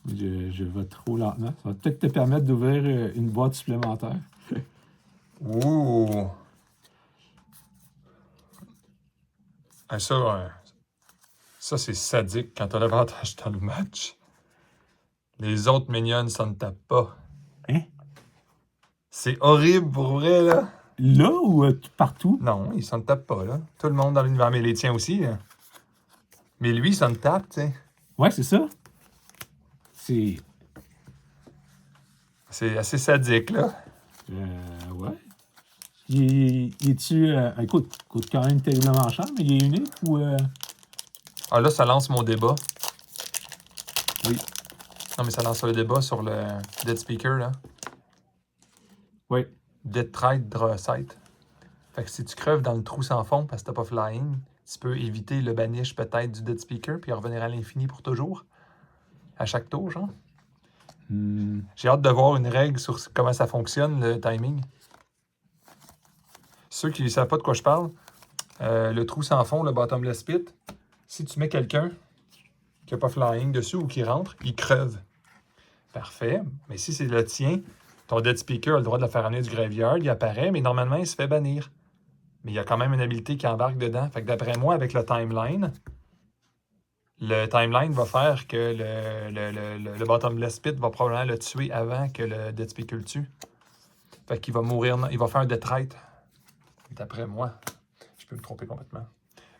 Je vais trop lentement. Ça va peut-être te permettre d'ouvrir une boîte supplémentaire. Ouh! Ah, ça c'est sadique quand t'as l'avantage dans le match. Les autres mignonnes, ça ne tape pas. Hein? C'est horrible pour vrai, là. Là ou partout? Non, il s'en tape pas, là. Tout le monde dans l'univers, mais les tiens aussi, là. Mais lui, ça me tape, tu sais. Ouais, c'est ça. C'est. C'est assez sadique, là. Ouais. Il est-tu. Écoute, coûte quand même terriblement cher, mais il est unique ou. Ah, là, ça lance mon débat. Oui. Non, mais ça lance le débat sur le Dead Speaker, là. Oui. Dead Trade Draw Sight. Fait que si tu creves dans le trou sans fond parce que t'as pas flying, tu peux éviter le banish peut-être du Dead Speaker puis revenir à l'infini pour toujours. À chaque tour, genre. J'ai hâte de voir une règle sur comment ça fonctionne, le timing. Ceux qui ne savent pas de quoi je parle, le trou sans fond, le bottomless pit, si tu mets quelqu'un qui n'a pas flying dessus ou qui rentre, il creve. Parfait. Mais si c'est le tien, ton Dead Speaker a le droit de le faire amener du graveyard, il apparaît, mais normalement, il se fait bannir. Mais il y a quand même une habilité qui embarque dedans. Fait que d'après moi, avec le timeline va faire que le bottomless pit va probablement le tuer avant que le Dead Speaker le tue. Fait qu'il va mourir, il va faire un death rate. D'après moi. Je peux me tromper complètement.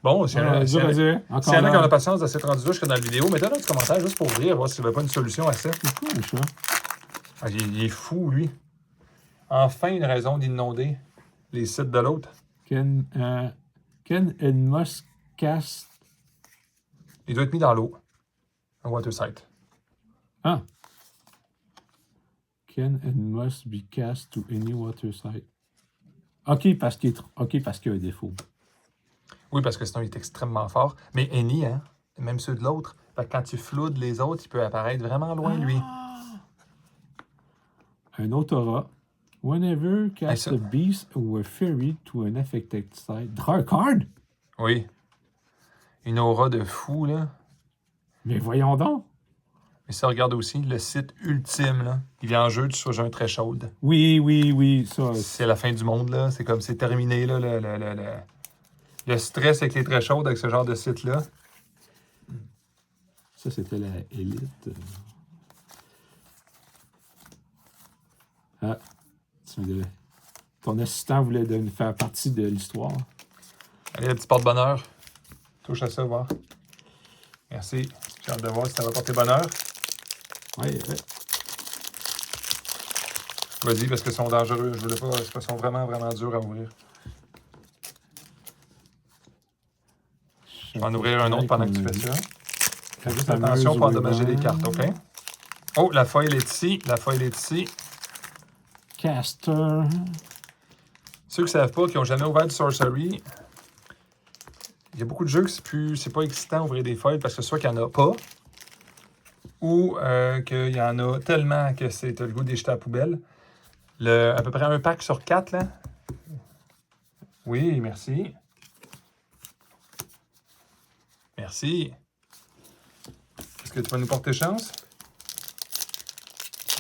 Bon, s'il y en a qui ont la patience de cette rendu-là jusqu'à dans la vidéo, mettez dans les commentaires juste pour rire, voir s'il n'y avait pas une solution à ça. C'est quoi, ça? Ah, il est fou, lui. Enfin, une raison d'inonder les sites de l'autre. Can and must cast. Il doit être mis dans l'eau. Un water site. Ah. Can and must be cast to any water site. OK, parce qu'il y a un défaut. Oui, parce que sinon, il est extrêmement fort. Mais any, hein, même ceux de l'autre, quand tu floudes les autres, il peut apparaître vraiment loin, lui. Un autre aura. Whenever cast a beast or a fairy to an affected site. Draw a card? Oui. Une aura de fou, là. Mais voyons donc. Mais ça, regarde aussi, le site ultime, là. Il vient en jeu sur un très chaude. Oui, ça. C'est la fin du monde, là. C'est comme, c'est terminé, là, le stress avec les très chaudes avec ce genre de site-là. Ça, c'était la élite. Ah, ton assistant voulait faire partie de l'histoire. Allez, le petit porte-bonheur. Touche à ça, voir. Merci. J'ai hâte de voir si ça va porter bonheur. Oui. Vas-y, parce qu'ils sont dangereux. Je voulais pas. Ils sont vraiment, vraiment durs à ouvrir. Je vais en ouvrir un autre pendant que tu fais ça. Fais juste attention pour endommager les cartes, OK? Oh, la foil est ici. Caster. Ceux qui ne savent pas, qui n'ont jamais ouvert du Sorcery, il y a beaucoup de jeux que c'est pas excitant d'ouvrir des foils parce que soit qu'il n'y en a pas, ou qu'il y en a tellement que c'est le goût des jeter à la poubelle. À peu près un pack sur 4, là. Oui, merci. Merci. Est-ce que tu vas nous porter chance?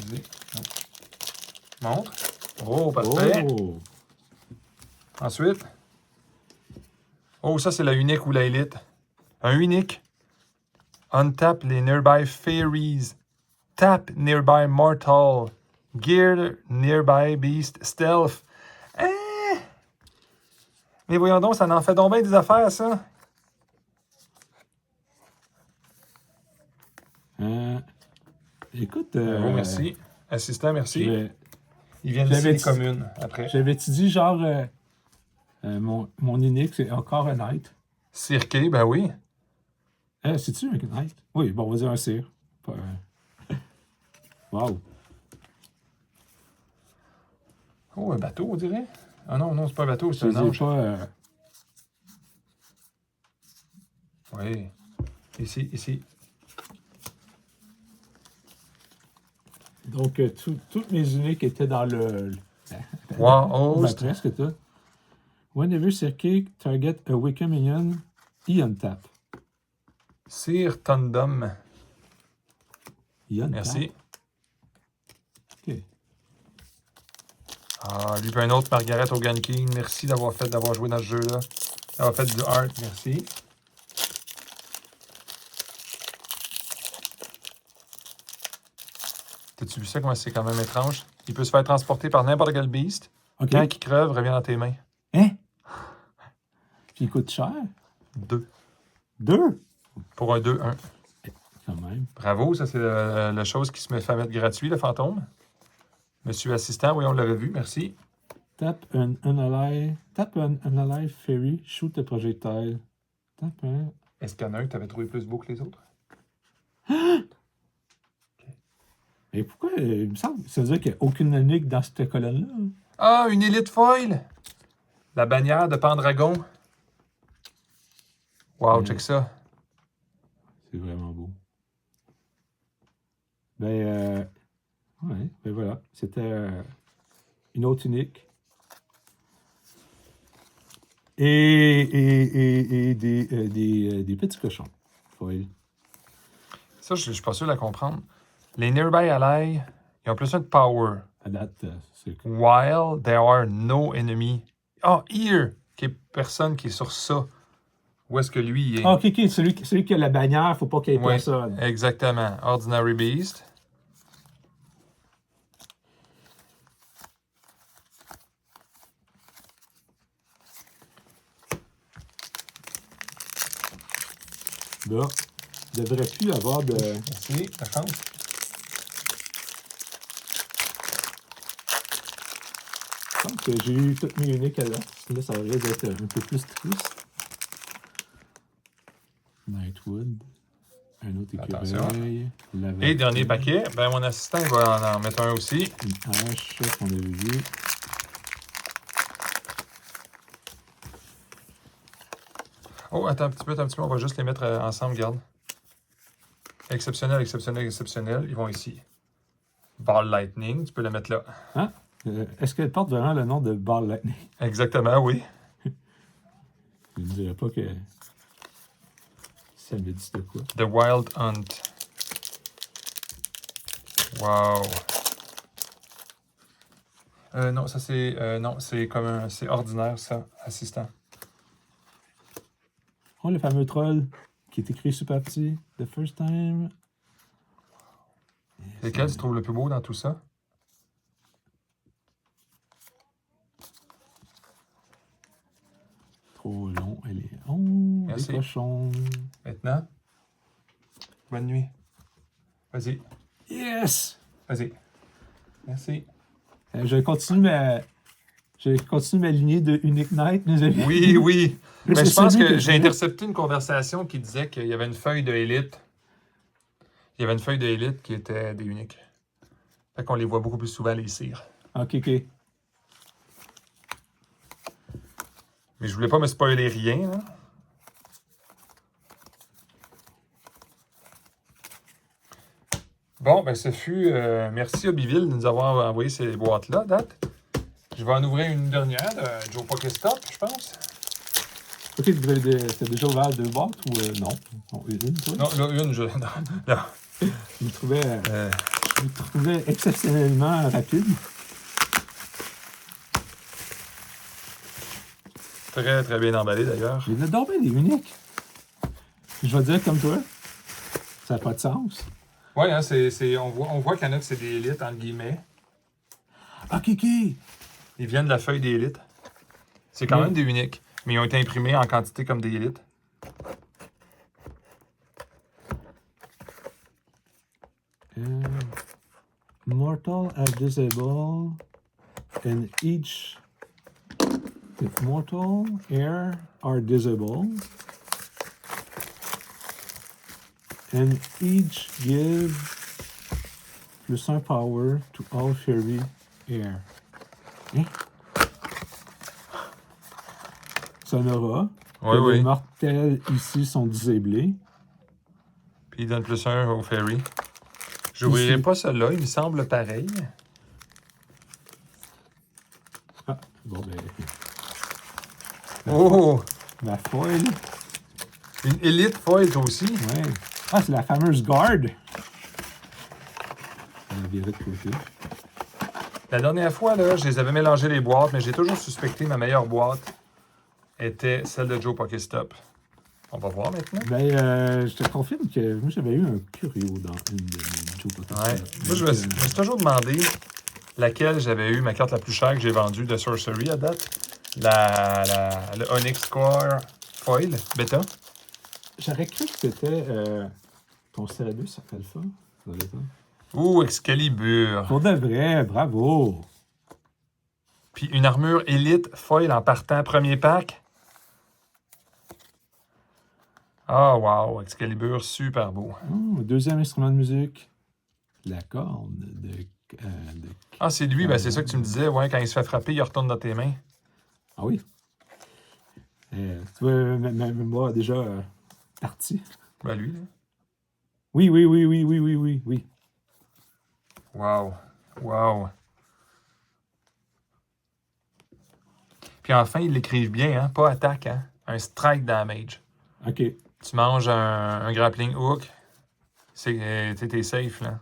Vas-y. Montre. Oh, parfait. Oh. Ensuite. Oh, ça, c'est la unique ou la élite. Un unique. Untap les nearby fairies. Tap nearby mortal. Gear nearby beast. Stealth. Hein? Mais voyons donc, ça en fait donc bien des affaires, ça. Écoute. Merci. Assistant, merci. Ils viennent ici, les communes, après. J'avais-tu dit, genre, mon unique, c'est encore un knight? Cirqué, ben oui. C'est-tu un knight? Oui, bon, on va dire un cire. Wow. Oh, un bateau, on dirait. Ah non, c'est pas un bateau, c'est un ange. Oui. Ici. Donc, toutes mes uniques étaient dans le... Wow, Ben, host. presque tout. Whenever Psychic target a Wicca minion, he untap. Sir Tundum. He untap. Merci. OK. Ah, lui, puis un autre, Margaret Hogan King. Merci d'avoir joué dans ce jeu-là. D'avoir fait du art, merci. T'as-tu vu ça, comment c'est quand même étrange? Il peut se faire transporter par n'importe quel beast. OK. Quand il crève, revient dans tes mains. Hein? Puis il coûte cher. 2. 2? Pour un 2-1. Quand même. Bravo, ça c'est la chose qui se met fait mettre gratuit, le fantôme. Monsieur assistant, oui, on l'avait vu, merci. Tap an ally fairy, shoot a projectile. Tap un... Est-ce qu'il y en a un que tu avais trouvé plus beau que les autres? Et pourquoi, il me semble, ça veut dire qu'il n'y a aucune unique dans cette colonne-là? Ah, une élite foil! La bannière de Pendragon. Wow, check ça. C'est vraiment beau. Ouais, ben voilà. C'était une autre unique. Et des petits cochons. Foil. Ça, je suis pas sûr de la comprendre. Les Nearby Allies, ils ont plus un de power. À date, c'est cool. While there are no enemy. Ah, here! Qui est personne qui est sur ça. Où est-ce que lui il est? Ah, OK, celui qui a la bannière, il ne faut pas qu'il y ait Oui, personne. exactement. Ordinary Beast. Là, il ne devrait plus avoir de... Merci, la chance. Je pense que j'ai eu toutes mes uniques à là. Là, ça risque d'être un peu plus triste. Nightwood. Un autre écureuil. Et dernier paquet, ben mon assistant il va en mettre un aussi. Une hache qu'on avait vu. Oh, attends un petit peu, on va juste les mettre ensemble, regarde. Exceptionnel, exceptionnel, exceptionnel. Ils vont ici. Ball Lightning, tu peux le mettre là. Hein? Est-ce qu'elle porte vraiment le nom de Ball Lightning? Exactement, oui. Je ne dirais pas que ça me dit de quoi. The Wild Hunt. Wow. Non, ça c'est... non, c'est comme un... C'est ordinaire, ça, assistant. Oh, le fameux troll qui est écrit super petit. The first time. Lequel tu trouves le plus beau dans tout ça? Trop long, elle est... Oh, Merci. des cochons. Maintenant, bonne nuit. Vas-y, Yes! vas-y. Merci. Je continue ma lignée de Unique Night, mes amis. Oui, oui. Mais Mais c'est je pense celui que que j'ai je- intercepté une conversation qui disait qu'il y avait une feuille de élite. Il y avait une feuille de élite qui était des uniques. Fait qu'on les voit beaucoup plus souvent, les cires. OK. Mais je voulais pas me spoiler rien, là. Bon, ben ce fut... merci Hobbyville de nous avoir envoyé ces boîtes-là, date. Je vais en ouvrir une dernière de Joe Pokéstop, je pense. OK, t'as déjà ouvert 2 boîtes ou non? Non, une, toi? Non, là, une, non, non. Je me trouvais exceptionnellement rapide. Très, très bien emballé, d'ailleurs. J'ai dormi des uniques. Je vais dire comme toi, ça n'a pas de sens. Oui, hein, on voit qu'il y en a que c'est des élites, entre guillemets. OK. Ils viennent de la feuille des élites. C'est quand même des uniques, mais ils ont été imprimés en quantité comme des élites. Mortal are disable and each... If mortal air are disable and each give +1 power to all fairy air. Hein? Sonora. Oui, Les oui. mortels ici sont disablés. Puis ils donnent +1 au fairy. J'ouvrirai Ici. pas celui-là, il me semble pareil. Ah, bon, ben. Oh! La foil. Une Elite Foil, toi aussi. Ouais. Ah, c'est la fameuse garde. On va virer de côté. La dernière fois, là, je les avais mélangé les boîtes, mais j'ai toujours suspecté ma meilleure boîte était celle de Joe Pokéstop. On va voir maintenant. Ben, je te confirme que moi, j'avais eu un curio dans une de mes Joe Pokéstop. Ouais. Moi, je me suis toujours demandé laquelle j'avais eu ma carte la plus chère que j'ai vendue de Sorcery à date. Le Onyx Core Foil Beta. J'aurais cru que c'était ton Cérébus Alpha. Ça doit être ça. Ouh, Excalibur. Pour de vrai, bravo. Puis une armure Elite Foil en partant premier pack. Ah, wow, Excalibur, super beau. Oh, deuxième instrument de musique. La corne de Ah, c'est lui, ben c'est ça que tu me disais, ouais, quand il se fait frapper, il retourne dans tes mains. Ah oui. Tu vois, ma mémoire a déjà parti. Ben lui, là. Oui, oui, oui, oui, oui, oui, oui, oui. Wow, wow. Puis enfin, ils l'écrivent bien, hein, pas attaque, hein, un strike damage. OK. Tu manges un grappling hook, t'es safe, là.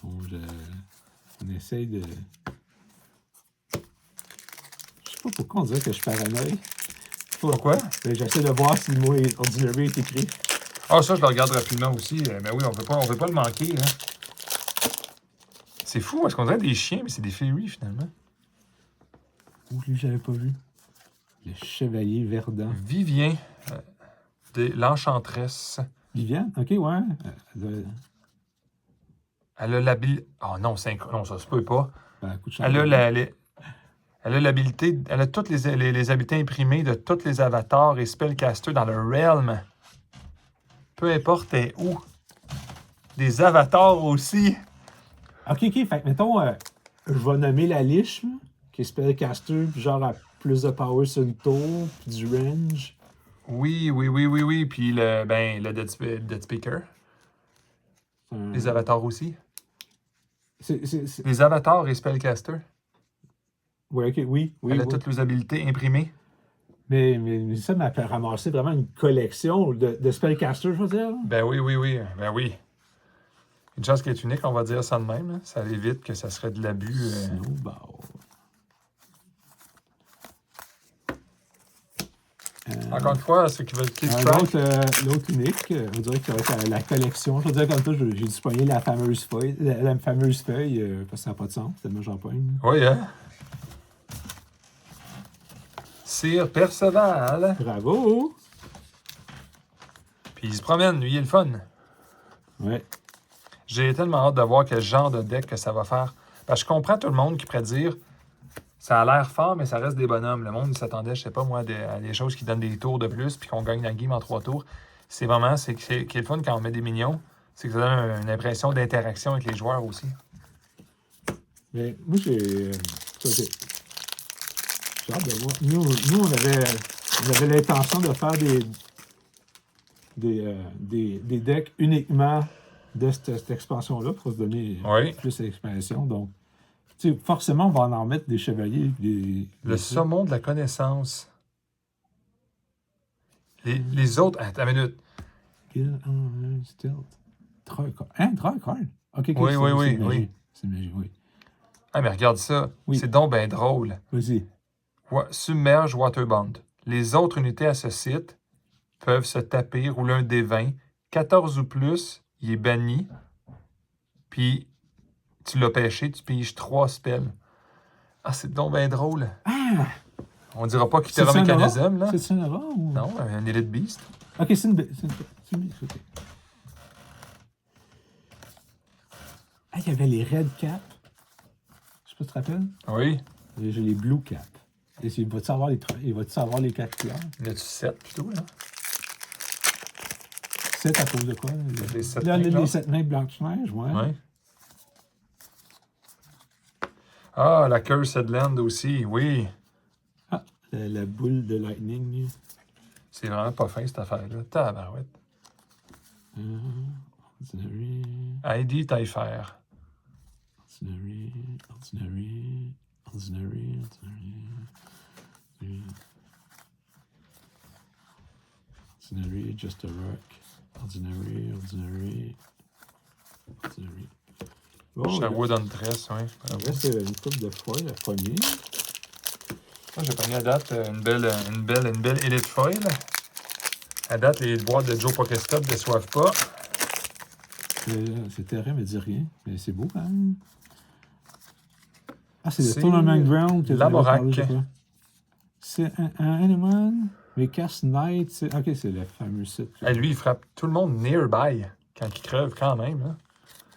Bon, on essaye de... Je sais pas pourquoi on dirait que je suis paranoïe. Pourquoi? J'essaie de voir si le mot Ordinary est écrit. Ah, ça, je le regarde rapidement aussi. Mais oui, on peut pas le manquer, hein. C'est fou, parce qu'on dirait des chiens, mais c'est des fairies, finalement. Ouh, lui, j'avais pas vu. Le chevalier verdant. Vivien, de l'enchantresse. Viviane? OK, ouais. Elle a l'habilité... Oh non, non, ça se peut pas. Coup de chance. Elle a l'habilité... Elle a toutes les habiletés imprimées de tous les avatars et spellcasters dans le realm. Peu importe t'es où. Des avatars aussi. OK. Fait que, mettons, je vais nommer la liche, là, qui est spellcaster, puis genre, a plus de power sur une tour, puis du range. Oui. Puis le Dead Speaker. Les avatars aussi. Les avatars et spellcasters. Ouais, OK, oui. Elle a toutes les habiletés imprimées. Mais ça m'a ramassé vraiment une collection de spellcasters, je veux dire. Ben oui. Ben oui. Une chance qui est unique, on va dire ça de même. Hein. Ça évite que ça serait de l'abus. Snowball. Encore une fois, ceux qui veulent keep track. L'autre unique, on dirait que ça va être la collection. Je veux dire, comme toi, j'ai dû pogner la fameuse feuille, parce que ça n'a pas de sens, tellement j'en pogne. Oui, hein? Sir Perceval. Bravo! Puis il se promène, lui, il est le fun. Ouais. J'ai tellement hâte de voir quel genre de deck que ça va faire. Parce que je comprends tout le monde qui pourrait dire ça a l'air fort, mais ça reste des bonhommes. Le monde, il s'attendait, je sais pas moi, à des choses qui donnent des tours de plus puis qu'on gagne la game en 3 tours. C'est vraiment, c'est qui est le fun quand on met des minions, c'est que ça donne une impression d'interaction avec les joueurs aussi. Mais moi, j'ai hâte de voir. Nous on avait l'intention de faire des decks uniquement de cette expansion-là pour se donner plus d'expansion. Donc, forcément, on va en mettre des chevaliers. Le saumon de la connaissance. Les autres... Attends une minute. Draw card? OK, oui. C'est magie, oui. Ah, mais regarde ça. Oui. C'est donc bien drôle. Vas-y. Submerge Waterbond. Les autres unités à ce site peuvent se taper, rouler un D20. 14 ou plus, il est banni. Puis, tu l'as pêché, tu piges 3 spells. Ah, c'est donc bien drôle. Ah! On dira pas Kythera Mécanisme, là. C'est un Nova ou... Non, un Elite Beast. OK, c'est une Beast. OK. Ah, il y avait les Red Cap. Je sais pas si tu te rappelles. Oui. J'ai les Blue Cap. Et il va-tu savoir les 4 couleurs? Il y a-tu 7 plutôt, là? 7 à cause de quoi? Les 7 là, mains les blanches. 7 mains Blanche-Neige, ouais. Ah, la Cursed Land aussi, oui. Ah, la boule de lightning. C'est vraiment pas fin, cette affaire-là. Tabarouette. On Ordinary. Heidi Taillefer. Ordinary. Ordinary. Ordinary. Ordinary. Ordinary. Just a rock. Ordinary. Ordinary. Ordinary. Bon, Sherwood on Dress, oui. il reste une coupe de foil, la première. Moi, j'ai pogné à date une belle Elite Foil. À date, les boîtes de Joe Pokestop ne déçoivent pas. C'est terrible, elle me dit rien, mais c'est beau quand même. Ah, c'est le Tournament Ground que tu avais parlé, je crois. C'est un Animal, mais Cast Knight, ok, c'est le fameux site. Lui, il frappe tout le monde nearby quand il crève quand même. Là.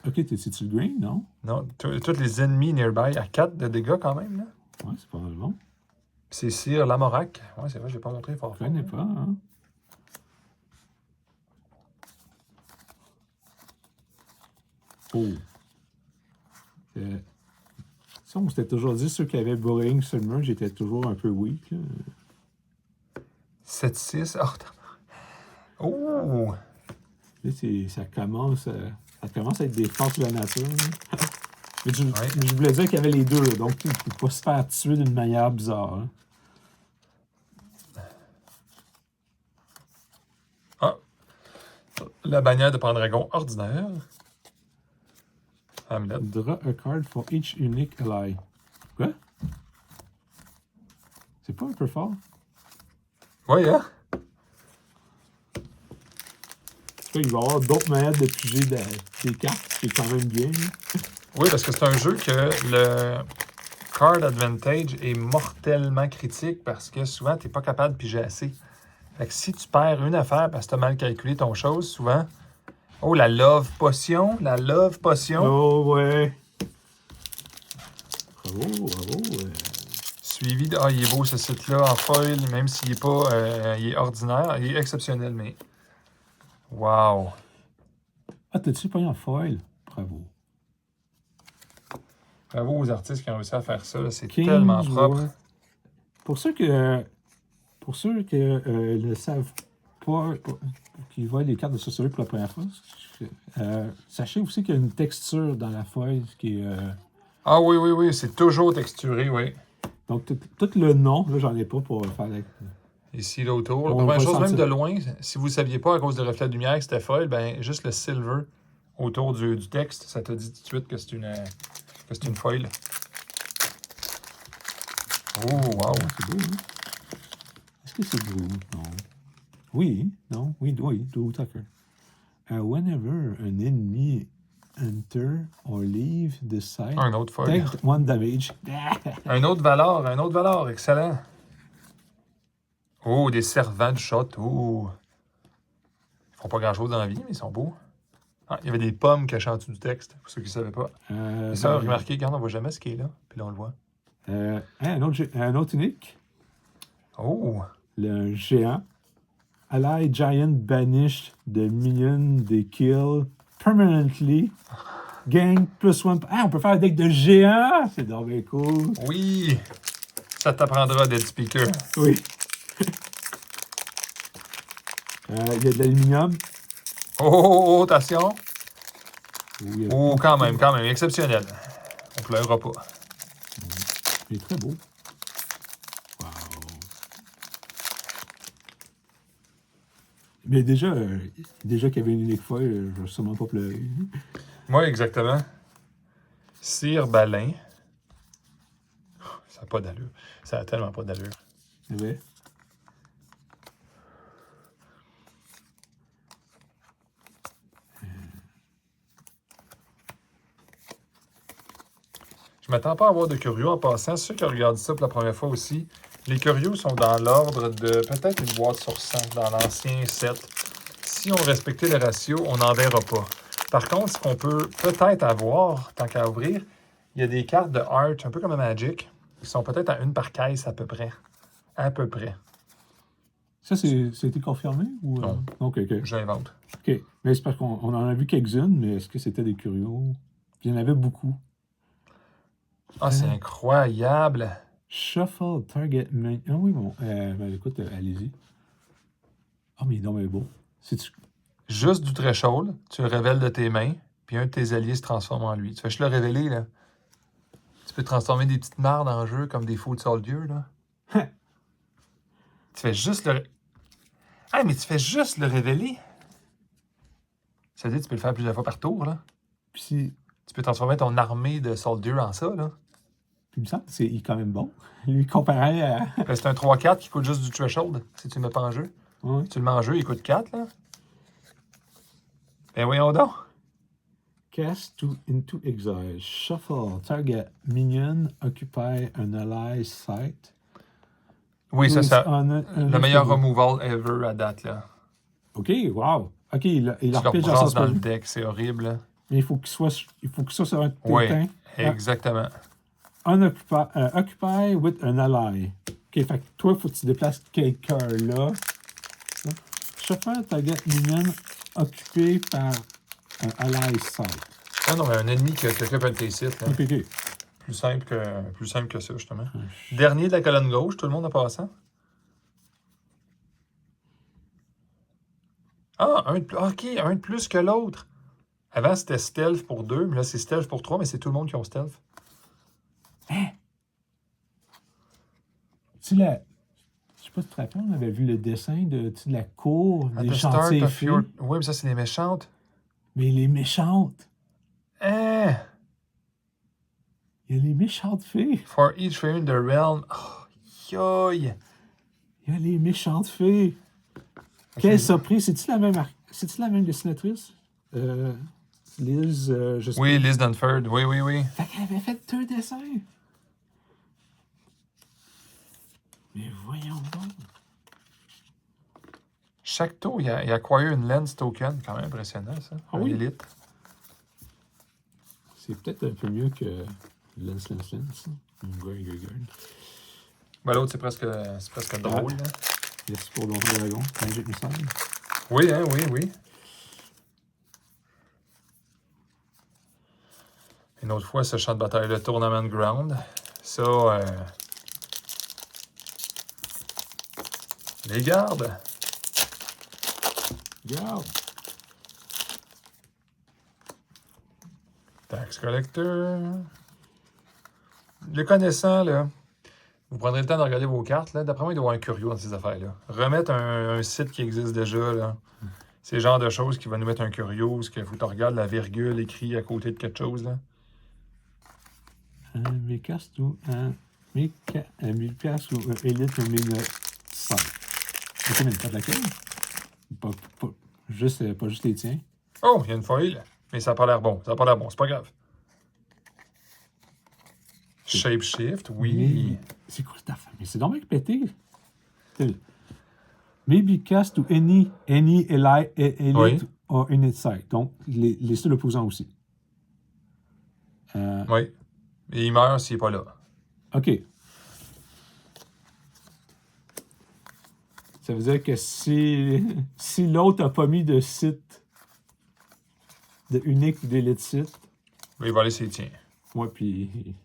Ok, c'est-tu le green, non? Non, tous les ennemis nearby à 4 de dégâts quand même. Là. Ouais, c'est pas mal bon. C'est Sir Lamorak. Ouais, c'est vrai, je l'ai pas montré fort. Je connais pas, hein? Oh. Ça, on s'était toujours dit, ceux qui avaient Bullying Submerge, j'étais toujours un peu weak. 7-6. Oh! Là, ça commence à être des forces de la nature. Mais je voulais dire qu'il y avait les deux, là, donc il ne peut pas se faire tuer d'une manière bizarre. Hein. Ah! La bannière de Pendragon ordinaire. Hamlet. Draw a card for each unique ally. Quoi? C'est pas un peu fort? Oui, hein? Il va y avoir d'autres manières de piger des cartes, c'est quand même bien. Oui, parce que c'est un jeu que le card advantage est mortellement critique parce que souvent, tu n'es pas capable de piger assez. Fait que si tu perds une affaire parce que tu as mal calculé ton chose, souvent... Oh, la Love Potion! La Love Potion! Oh, ouais! Bravo, bravo! Suivi de... Ah, il est beau ce site-là en foil, même s'il n'est pas... il est ordinaire. Il est exceptionnel, mais... Wow! Ah, t'as-tu pas eu en foil? Bravo. Bravo aux artistes qui ont réussi à faire ça. C'est tellement propre. Pour ceux qui ne savent pas, qui voient les cartes de sorcellerie pour la première fois, sachez aussi qu'il y a une texture dans la foil qui est... Ah oui, c'est toujours texturé, oui. Donc, tout le nom, là, j'en ai pas pour faire la... Ici, là, autour. La première chose, même de loin, si vous ne saviez pas à cause du reflet de lumière que c'était foil, ben juste le silver autour du texte, ça te dit tout de suite que c'est une foil. Oh, wow! C'est beau, hein? Est-ce que c'est Drew? Non. Oui, non, oui, Drew Tucker. Whenever an enemy enter or leave the site, Un autre foil. take 1 damage. Un autre valeur, excellent. Oh, des servants de château. Ils font pas grand-chose dans la vie, mais ils sont beaux. Ah, il y avait des pommes cachées en dessous du texte, pour ceux qui ne savaient pas. Et ça, remarquez, regarde, on voit jamais ce qui est là, puis là, on le voit. Un autre unique. Oh! Le géant. Ally Giant banished the minion they kill permanently. Gang plus one. Ah, on peut faire un deck de géants! C'est donc bien cool. Oui! Ça t'apprendra d'être speaker. Oui. Il y a de l'aluminium. Oh, attention! Oui, Oh, quand même, exceptionnel. On pleurera pas. Il est très beau. Wow. Mais déjà qu'il y avait une unique fois, je ne vais sûrement pas pleurer. Moi, exactement. Sir Balin. Ça n'a pas d'allure. Ça a tellement pas d'allure. C'est vrai? Je m'attends pas à avoir de curieux en passant. Ceux qui regardent ça pour la première fois aussi, les curieux sont dans l'ordre de peut-être une boîte sur 100 dans l'ancien set. Si on respectait le ratio, on n'en verra pas. Par contre, ce qu'on peut peut-être avoir, tant qu'à ouvrir, il y a des cartes de art, un peu comme un Magic, qui sont peut-être à une par caisse à peu près. À peu près. Ça, c'était confirmé? Ou, Non. OK. J'invente. OK. Mais c'est parce qu'on en a vu quelques-unes, mais est-ce que c'était des curieux? Il y en avait beaucoup. Ah, c'est incroyable! Shuffle Target Main. Ah oui, bon. Ben, écoute, allez-y. Ah, mais non, mais bon. juste du threshold, tu le révèles de tes mains, puis un de tes alliés se transforme en lui. Tu fais juste le révéler, là. Tu peux transformer des petites merdes en jeu comme des Food Soldiers, là. Tu fais juste le... Ah, mais tu fais juste le révéler. Ça veut dire que tu peux le faire plusieurs fois par tour, là. Puis, Tu peux transformer ton armée de Soldiers en ça, là. il me semble que il est quand même bon. Lui, comparé à. C'est un 3-4 qui coûte juste du threshold, si tu le mets pas en jeu. Ouais. Si tu le mets en jeu, il coûte 4, là. Ben voyons donc. Cast into exile. Shuffle. Target minion. Occupy an ally site. Oui, ça, Le le meilleur removal ever à date, là. OK, wow. OK, il Tu le repêche dans brasses son dans le spell. deck, c'est horrible, là. Mais il faut qu'il soit sur un Oui, tétin. exactement. Occupy with an ally. OK, fait que toi, il faut que tu déplaces quelqu'un là. Shuffle target minion occupé par un ally site. Ah non, mais un ennemi qui occupe un de tes sites, là. OK, OK. Plus simple que ça, justement. Dernier de la colonne gauche, tout le monde en passant. Ah, un de plus que l'autre. Avant, c'était stealth pour 2, mais là, c'est stealth pour 3, mais c'est tout le monde qui a stealth. Hein? Tu sais, je sais pas si tu te rappelles, on avait vu le dessin de la cour At des the start chantiers of fées. Oui, mais ça, c'est les méchantes. Mais les méchantes. Hein? Il y a les méchantes fées. For each fairy in the realm. Oh, yoï. Il y a les méchantes fées. Quelle surprise. C'est-tu la même dessinatrice? Liz, je sais Oui, pas. Liz Dunford. Oui, oui, oui. Fait qu'elle avait fait 2 dessins. Mais voyons donc. Chaque tour, il a acquire une lens token. Quand même impressionnant, ça. Ah Un oui? élite. C'est peut-être un peu mieux que Lens. Ben, l'autre, c'est presque drôle, là. Merci pour Donjon Dragon. Magic Missile. Oui, hein, oui, oui. Une autre fois, ce champ de bataille, le Tournament Ground. Ça, les gardes. Regarde. Tax Collector. Les connaissants, là, vous prendrez le temps de regarder vos cartes. Là. D'après moi, il doit y avoir un curieux dans ces affaires-là. Remettre un site qui existe déjà, là. C'est le genre de choses qui va nous mettre un curieux, parce qu'il faut que tu regardes la virgule écrite à côté de quelque chose, là. Un Mécast ou un Mécast ou un Élite ou un 5. Ok, mais pas de laquelle? Pas juste les tiens. Oh, il y a une foil, mais ça n'a pas l'air bon. Ça n'a pas l'air bon, c'est pas grave. Shapeshift, oui. Mais c'est quoi cette affaire? Mais c'est dommage pété. Maybe cast ou any Elite Oui. or Unit Site. Donc, les styles opposants aussi. Oui. Et il meurt s'il n'est pas là. OK. Ça veut dire que si l'autre n'a pas mis de site de unique ou d'élite site, Il va aller ses tiens. moi, puis...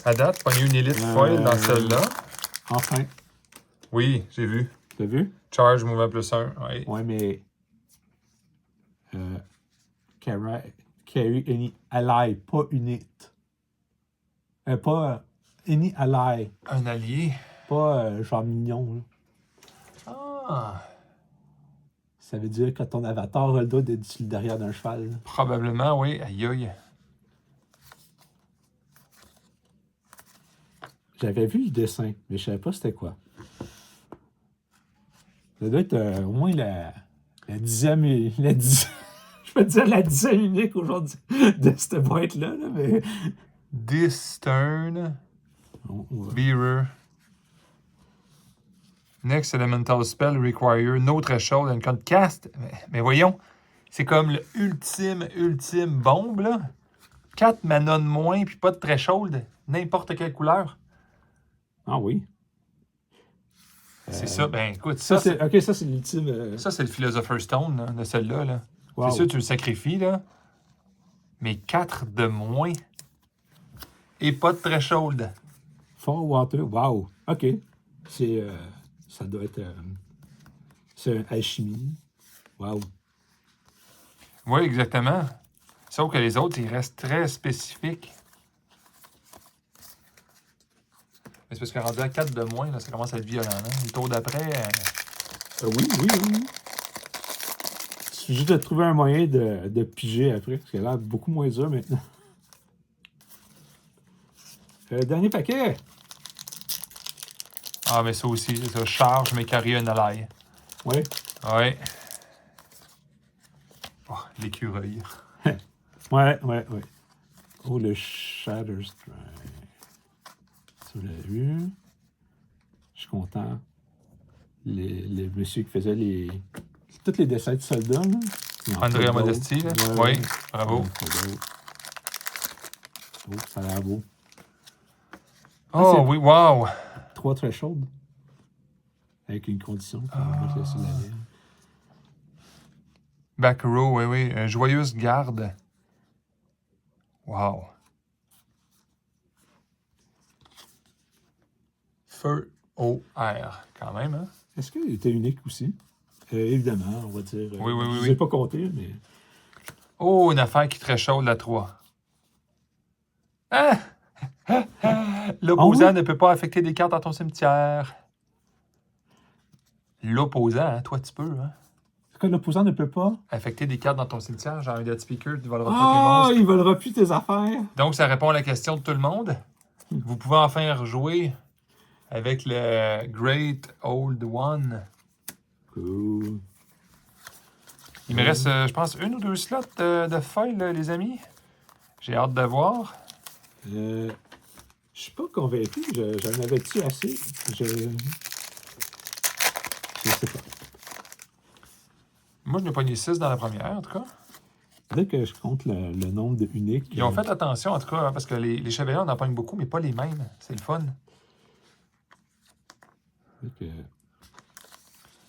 À date, pas eu une élite foil dans celle-là. Enfin, Oui, j'ai vu. t'as vu? Charge, mouvement plus 1. Oui. Ouais, mais... carry any ally, pas unit. Pas any ally. Un allié. Pas genre mignon. Là. Ah. Ça veut dire que ton avatar a le dos d'être sur le derrière d'un cheval. Là. Probablement, oui. Aïe, aïe. J'avais vu le dessin, mais je savais pas c'était quoi. Ça doit être au moins la 10e... je peux dire la 10e unique aujourd'hui de cette boîte-là, là, mais... This turn. Ouais. Bearer. Next elemental spell require no threshold and can't cast. Mais voyons, c'est comme le ultime bombe, là. 4 mana de moins, puis pas de threshold. N'importe quelle couleur. Ah oui. C'est ça. Ben écoute, Ça, ça, c'est ça, c'est l'ultime... ça, c'est le Philosopher's Stone, là, de celle-là. Là. Wow. C'est sûr, tu le sacrifies, là. Mais 4 de moins. Et pas de threshold. Fort Water, wow. OK. C'est Ça doit être... c'est un alchimie. Wow. Oui, exactement. Sauf que les autres, ils restent très spécifiques. Mais c'est parce que rendu à 4 de moins, là, ça commence à être violent. Hein? Le tour d'après... Oui. Il suffit juste de trouver un moyen de piger après, parce qu'elle a l'air beaucoup moins dur maintenant. Dernier paquet. Ah, mais ça aussi, ça charge mes carrières en l'ail. Oui. Oui. Oh, l'écureuil. Ouais. Oh, le Shatterstrike. Tu l'as vu? Je suis content. Le monsieur qui faisait tous les dessins de soldats, là. Andrea Modesti, là? Ouais. Oui, bravo. Oh, ça a l'air beau. Oh, oui, wow! 3 thresholds. Avec une condition qu'on va mettre sur la ligne. Back row, oui. Joyeuse garde. Wow. Feu, eau, air. Quand même, hein? Est-ce qu'il était unique aussi? Évidemment, on va dire. Oui. Je ne les ai pas comptés, mais. Oh, une affaire qui tréchaude, la 3. Ah! L'opposant ne peut pas affecter des cartes dans ton cimetière. L'opposant, hein? Toi, tu peux, hein? Est-ce que l'opposant ne peut pas? Affecter des cartes dans ton cimetière, genre un dead speaker, tu volera pas tes monstres. Il volera plus tes affaires! Donc, ça répond à la question de tout le monde. Vous pouvez enfin rejouer avec le Great Old One. Cool. Il me reste, je pense, 1 ou 2 slots de foil, les amis. J'ai hâte de voir. Je suis pas convaincu. J'en avais-tu assez? Je sais pas. Moi, je n'ai pogné 6 dans la première, en tout cas. Dès que je compte le nombre de uniques. Ils ont fait attention, en tout cas, hein, parce que les chevaliers, on en pogne beaucoup, mais pas les mêmes. C'est le fun.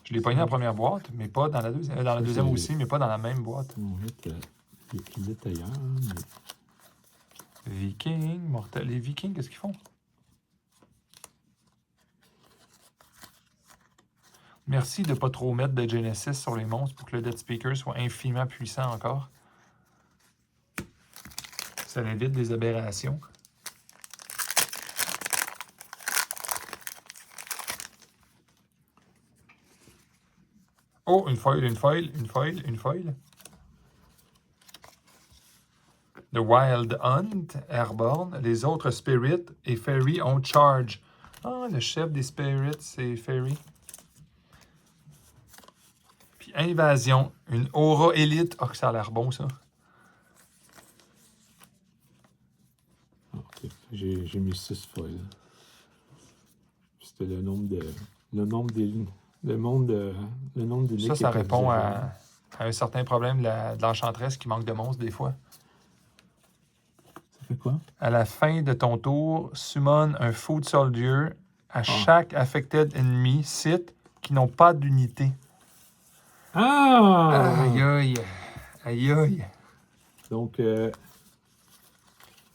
Je l'ai pogné en première boîte, mais pas dans la deuxième. Dans la deuxième aussi, mais pas dans la même boîte. On va mettre il est ailleurs. Mais... Vikings, mortel. Les Vikings, qu'est-ce qu'ils font? Merci de ne pas trop mettre de Genesis sur les monstres pour que le Dead Speaker soit infiniment puissant encore. Ça évite des aberrations. Oh, une foil. The Wild Hunt, Airborne. Les autres Spirits et Fairy ont Charge. Ah, le chef des Spirits, c'est Fairy. Puis Invasion, une Aura Élite. Ah, que ça a l'air bon, ça. Ok, j'ai mis 6 foils. C'était le nombre des Ça répond à un certain problème de l'enchantresse qui manque de monstres des fois. Ça fait quoi? À la fin de ton tour, summon un Food Soldier à chaque affected enemy site qui n'ont pas d'unité. Ah! Aïe. Donc,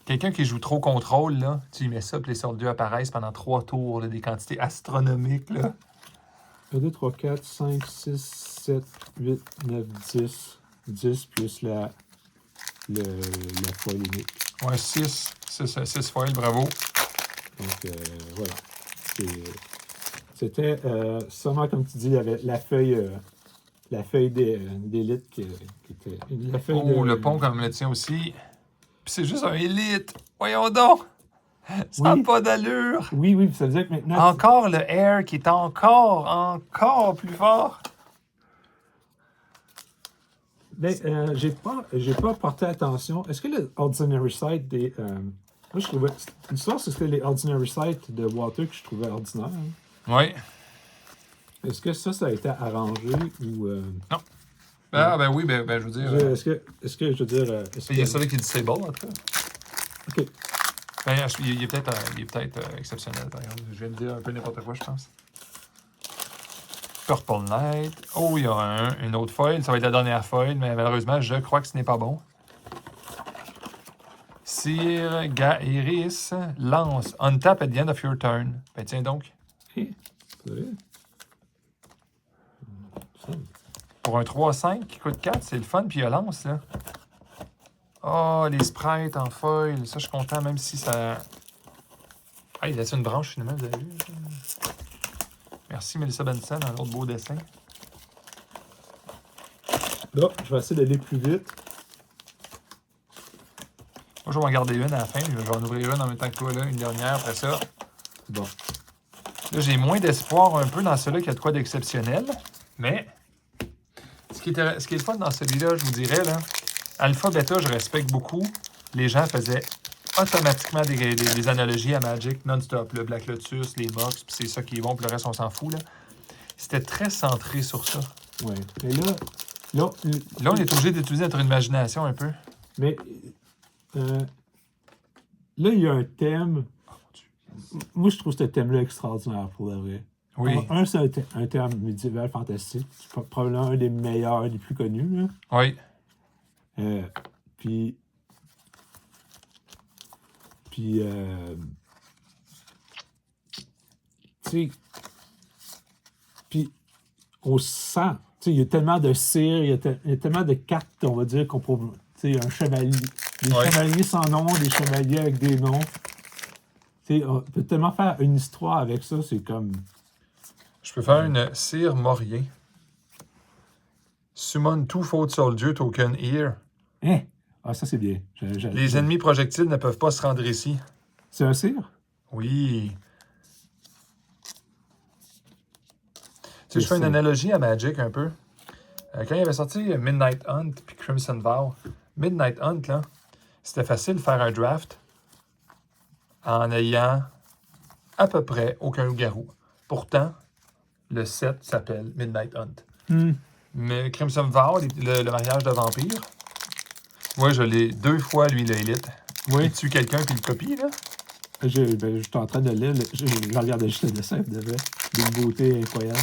Quelqu'un qui joue trop contrôle, là, tu y mets ça, puis les soldiers apparaissent pendant 3 tours, là, des quantités astronomiques, là. 1, 2, 3, 4, 5, 6, 7, 8, 9, 10. 10 plus la foil unique. Ouais, 6 foils, bravo. Donc, voilà. C'était, sûrement, comme tu dis, il y avait la feuille d'élite qui était... La feuille le pont comme le tien aussi. Puis c'est juste un élite. Voyons donc. Ça n'a pas d'allure. Oui, ça veut dire que maintenant... Encore le air qui est encore plus fort. Ben, j'ai pas porté attention. Est-ce que le Ordinary Sight des... moi, je trouvais... L'histoire, c'était les Ordinary Sight de Water que je trouvais ordinaires. Hein. Oui. Est-ce que ça a été arrangé ou... Non. Ah, ben oui, je veux dire... Est-ce que je veux dire... il y a celui qui est disable, en tout cas. OK. Ben, il est peut-être exceptionnel, par exemple. Je viens de dire un peu n'importe quoi, je pense. Purple Knight. Oh, il y a une autre foil. Ça va être la dernière foil, mais malheureusement, je crois que ce n'est pas bon. Sir Gaeris lance. Untap at the end of your turn. Ben tiens donc. Hey, c'est vrai. Pour un 3-5 qui coûte 4, c'est le fun puis il lance, là. Oh, les sprites en foil. Ça, je suis content, même si ça... Ah, il laisse une branche, finalement, vous avez vu. Merci, Melissa Benson, un autre beau dessin. Là, je vais essayer d'aller plus vite. Moi, je vais en garder une à la fin. Je vais en ouvrir une en même temps que toi, là, une dernière après ça. Bon. Là, j'ai moins d'espoir un peu dans celui-là qu'il y a de quoi d'exceptionnel. Mais, ce qui est le fun dans celui-là, je vous dirais, là, Alpha, Beta, je respecte beaucoup. Les gens faisaient automatiquement des analogies à Magic non-stop. Le Black Lotus, les Mox, puis c'est ça qui est bon, puis le reste, on s'en fout. Là. C'était très centré sur ça. Oui. Mais là, on est obligé d'utiliser notre imagination un peu. Mais là, il y a un thème. Moi, je trouve ce thème-là extraordinaire pour le vrai. Oui. Un, c'est un thème médiéval fantastique. C'est probablement un des meilleurs, des plus connus. Là. Oui. Puis, tu sais, puis on sent, tu sais, il y a tellement de cire, il y a tellement de cartes, on va dire, qu'on peut, tu sais, un chevalier, des chevaliers sans nom, des chevaliers avec des noms. Tu sais, on peut tellement faire une histoire avec ça, c'est comme... Je peux faire une cire Morien. Summon two Fold Soldier Token here. Hein? Ah, ça, c'est bien. Les ennemis projectiles ne peuvent pas se rendre ici. C'est un cire? Oui. Tu sais, je fais une analogie à Magic un peu. Quand il avait sorti Midnight Hunt puis Crimson Vow, Midnight Hunt, là, c'était facile de faire un draft en ayant à peu près aucun loup-garou. Pourtant, le set s'appelle Midnight Hunt. Mais Crimson Vow, le mariage de vampire, moi, je l'ai 2 fois, lui, l'élite. Oui. Il tue quelqu'un puis il le copie, là? Je suis en train de lire. Je regardais juste le dessin, de vrai. D'une beauté incroyable.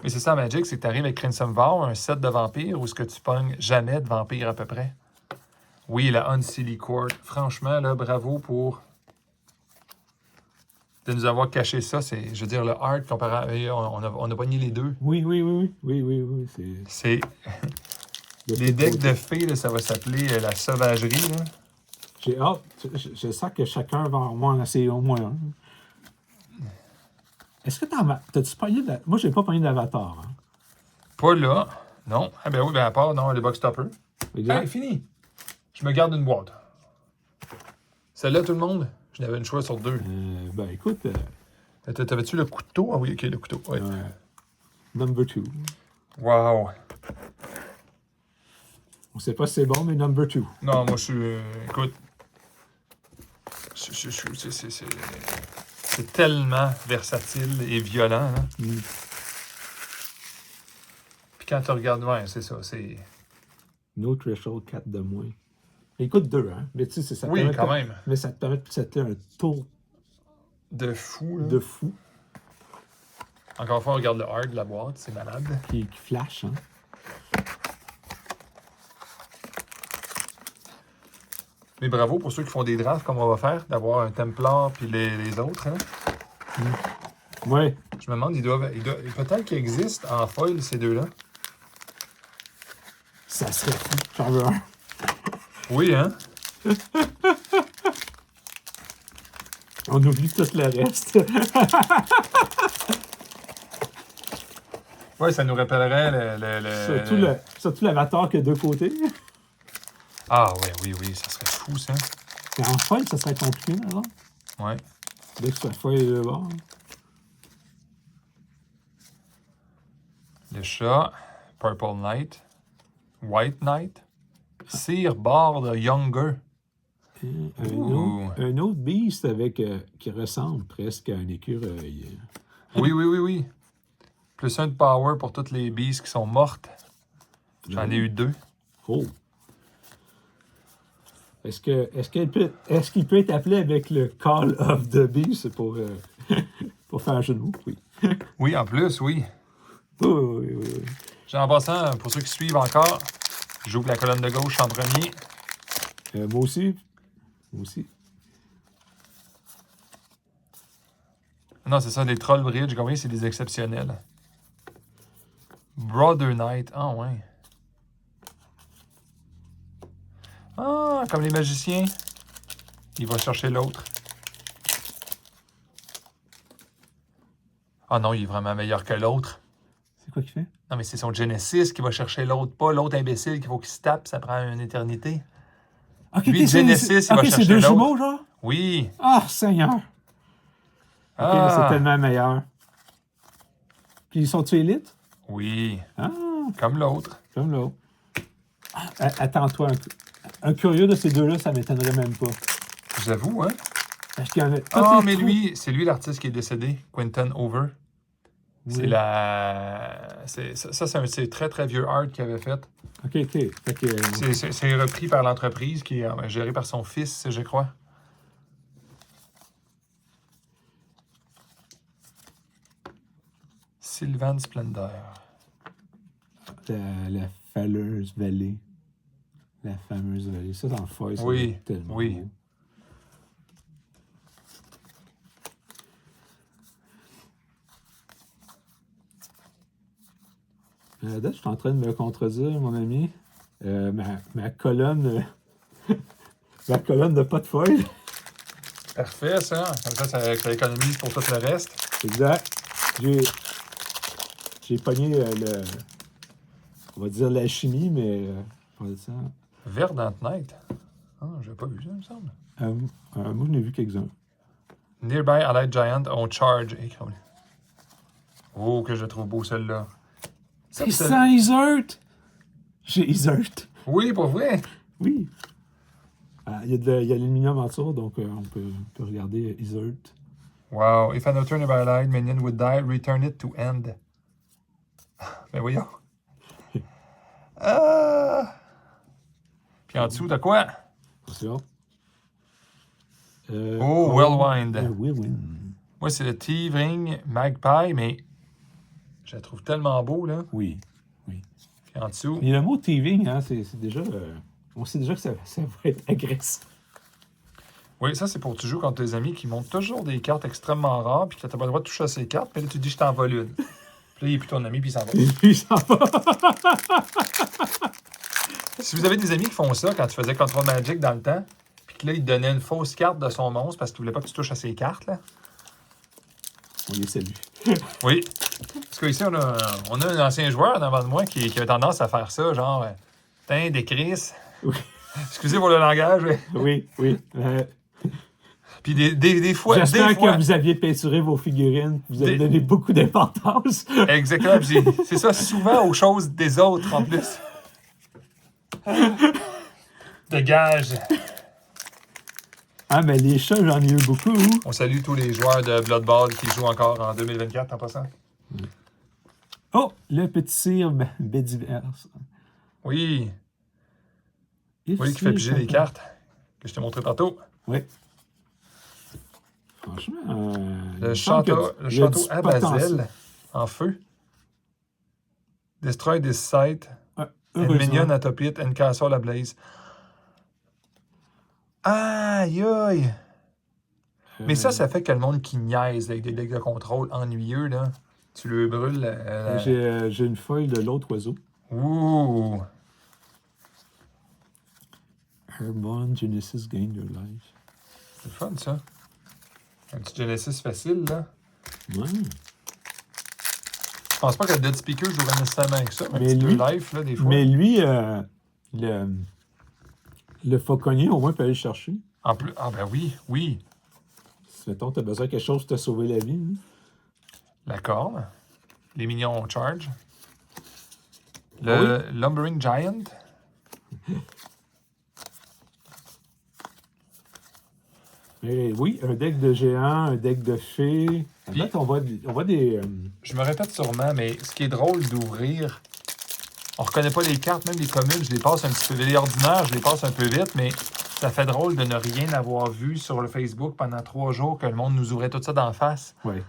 Mais c'est ça, Magic, c'est que tu arrives avec Crimson Vow, un set de vampires, où ce que tu pognes jamais de vampires à peu près. Oui, la Unseelie Court. Franchement, là, bravo pour de nous avoir caché ça. C'est, je veux dire, le art comparé, on a pogné les deux. Oui. C'est les decks de fées, là, ça va s'appeler la sauvagerie. Là. J'ai hâte. Je sens que chacun va au moins en essayer au moins un. Est-ce que t'as-tu pogné de... Moi, j'ai pas pogné d'Avatar. Hein? Pas là. Non. Ah ben oui, ben à part, non, les box toppers. Exact. Hey, fini. Je me garde une boîte. Celle-là, tout le monde? Je n'avais une choix sur 2. Ben, écoute... T'avais-tu le couteau? Ah oui, OK, le couteau. Ouais. Number 2. Wow. On sait pas si c'est bon, mais number 2. Non, moi, je suis... écoute... C'est tellement versatile et violent. Hein? Puis quand tu regardes... Ouais, c'est ça, c'est... No threshold, 4 de moins. Écoute 2, hein? Mais tu sais, ça oui, quand même. Mais ça te permet de setter un tour de fou. Là. De fou. Encore une fois, on regarde le art de la boîte, c'est malade. Qui flash, hein? Mais bravo pour ceux qui font des drafts comme on va faire, d'avoir un Templar puis les autres. Hein? Ouais. Je me demande, peut-être qu'il existe en foil ces deux-là. Ça serait fou. J'en veux un. Oui, hein? On oublie tout le reste. Oui, ça nous rappellerait le... Surtout l'avatar qui a 2 côtés. Ah oui, ça serait fou, ça. Mais en foil, ça serait compliqué, alors. Ouais. Dès que ça foil de bord. Le chat, Purple Knight, White Knight, Sir Bard Younger. Un autre beast avec, qui ressemble presque à un écureuil. Oui. Plus 1 de power pour toutes les beasts qui sont mortes. J'en ai eu 2. Oh! Est-ce qu'il peut être appelé avec le Call of the Beast pour faire un jeu de mots? Oui. Oui, en plus, oui. Oui. En passant, pour ceux qui suivent encore, j'ouvre la colonne de gauche en premier. Moi aussi. Non, c'est ça, les Troll Bridge, j'ai compris, c'est des exceptionnels. Brother Knight, ah ouais. Ah, comme les magiciens. Il va chercher l'autre. Ah non, il est vraiment meilleur que l'autre. C'est quoi qu'il fait? Non, mais c'est son Genesis qui va chercher l'autre, pas l'autre imbécile qu'il faut qu'il se tape, ça prend une éternité. Ok, Lui, Genesis, il va c'est chercher deux l'autre. jumeaux, genre? Oui. Ah, Seigneur! Ok, là, c'est Ah. tellement meilleur. Puis ils sont-tu élites? Oui. Ah, Comme l'autre. comme l'autre. Attends-toi, un curieux de ces deux-là, ça m'étonnerait même pas. J'avoue, hein? Parce qu'il y en a... Ah, mais lui, c'est lui l'artiste qui est décédé, Quentin Over. C'est Oui. la. C'est très, très vieux art qu'il avait fait. Ok. Fait que, C'est repris par l'entreprise qui est gérée par son fils, je crois. Sylvan Splendor. la fameuse vallée. La fameuse vallée. Ça, dans le foil, ça Oui, doit être tellement oui. beau. Là, je suis en train de me contredire, mon ami. Ma colonne... ma colonne de pas de foil. Parfait, ça. Comme ça économise pour tout le reste. Exact. J'ai pogné on va dire l'alchimie, mais on va dire ça. Verdant Knight. Ah, j'avais pas vu ça, il me semble. Moi, j'en ai vu quelques-uns. Nearby Allied Giant on Charge. Oh, que je trouve beau celle-là. C'est sans Isert! J'ai Isert. Oui, pour vrai. Oui. Il y a l'aluminium en dessous, donc on peut regarder Isert. Wow. If an alternate by Allied minion would die, return it to end. Ben voyons. Puis en dessous, t'as quoi? Attention. Whirlwind. Whirlwind. Moi, c'est le Thieving Magpie, mais je la trouve tellement beau, là. Oui. Puis en dessous. Et le mot thieving, hein, c'est déjà... on sait déjà que ça va être agressif. Oui, ça, c'est pour que tu joues contre tes amis qui montrent toujours des cartes extrêmement rares, puis que t'as pas le droit de toucher à ces cartes, mais là, tu dis, je t'en vole une. Puis là, il est plus ton ami, puis il s'en va. Il s'en va. Si vous avez des amis qui font ça quand tu faisais Control Magic dans le temps, puis que là, il te donnait une fausse carte de son monstre parce qu'il voulait pas que tu touches à ses cartes, là. On les salue. Oui. Parce qu'ici, on a un ancien joueur en avant de moi qui avait tendance à faire ça, genre, tain, des crises. Oui. Excusez pour le langage. Oui. Puis des fois. J'espère que vous aviez peinturé vos figurines. Vous avez donné beaucoup d'importance. Exactement. C'est ça souvent aux choses des autres en plus. Dégage. Ah, mais les chats, j'en ai eu beaucoup. On salue tous les joueurs de Blood Bowl qui jouent encore en 2024 en passant. Oh, le petit cire Bédiverse. Oui. Oui, qui fait piger les cartes que je t'ai montré tantôt. Oui. Franchement, Le château Abazel en feu. Destroy this site. And minion at top it and castle ablaze. Aïe aïe! Mais ça fait que le monde qui niaise avec des decks de contrôle ennuyeux, là. Tu le brûles. J'ai une feuille de l'autre oiseau. Ouh! Airborne Genesis Gain Your Life. C'est fun, ça. Un petit Genesis facile, là. Ouais. Je pense pas que le Dead Speaker jouerait nécessairement avec ça, mais Mais un petit lui, peu life, là, des fois. Mais lui, le fauconnier, au moins, peut aller le chercher. En plus, ah ben oui. Si, mettons, tu as besoin de quelque chose pour te sauver la vie. Hein. La corne. Les minions on charge. Le Lumbering Giant. Et oui, un deck de géants, un deck de fées. En Puis- fait, on voit des... Je me répète sûrement, mais ce qui est drôle d'ouvrir, on reconnaît pas les cartes, même les communes, je les passe un petit peu. Les ordinaires, je les passe un peu vite, mais ça fait drôle de ne rien avoir vu sur le Facebook pendant 3 jours, que le monde nous ouvrait tout ça d'en face. Ouais.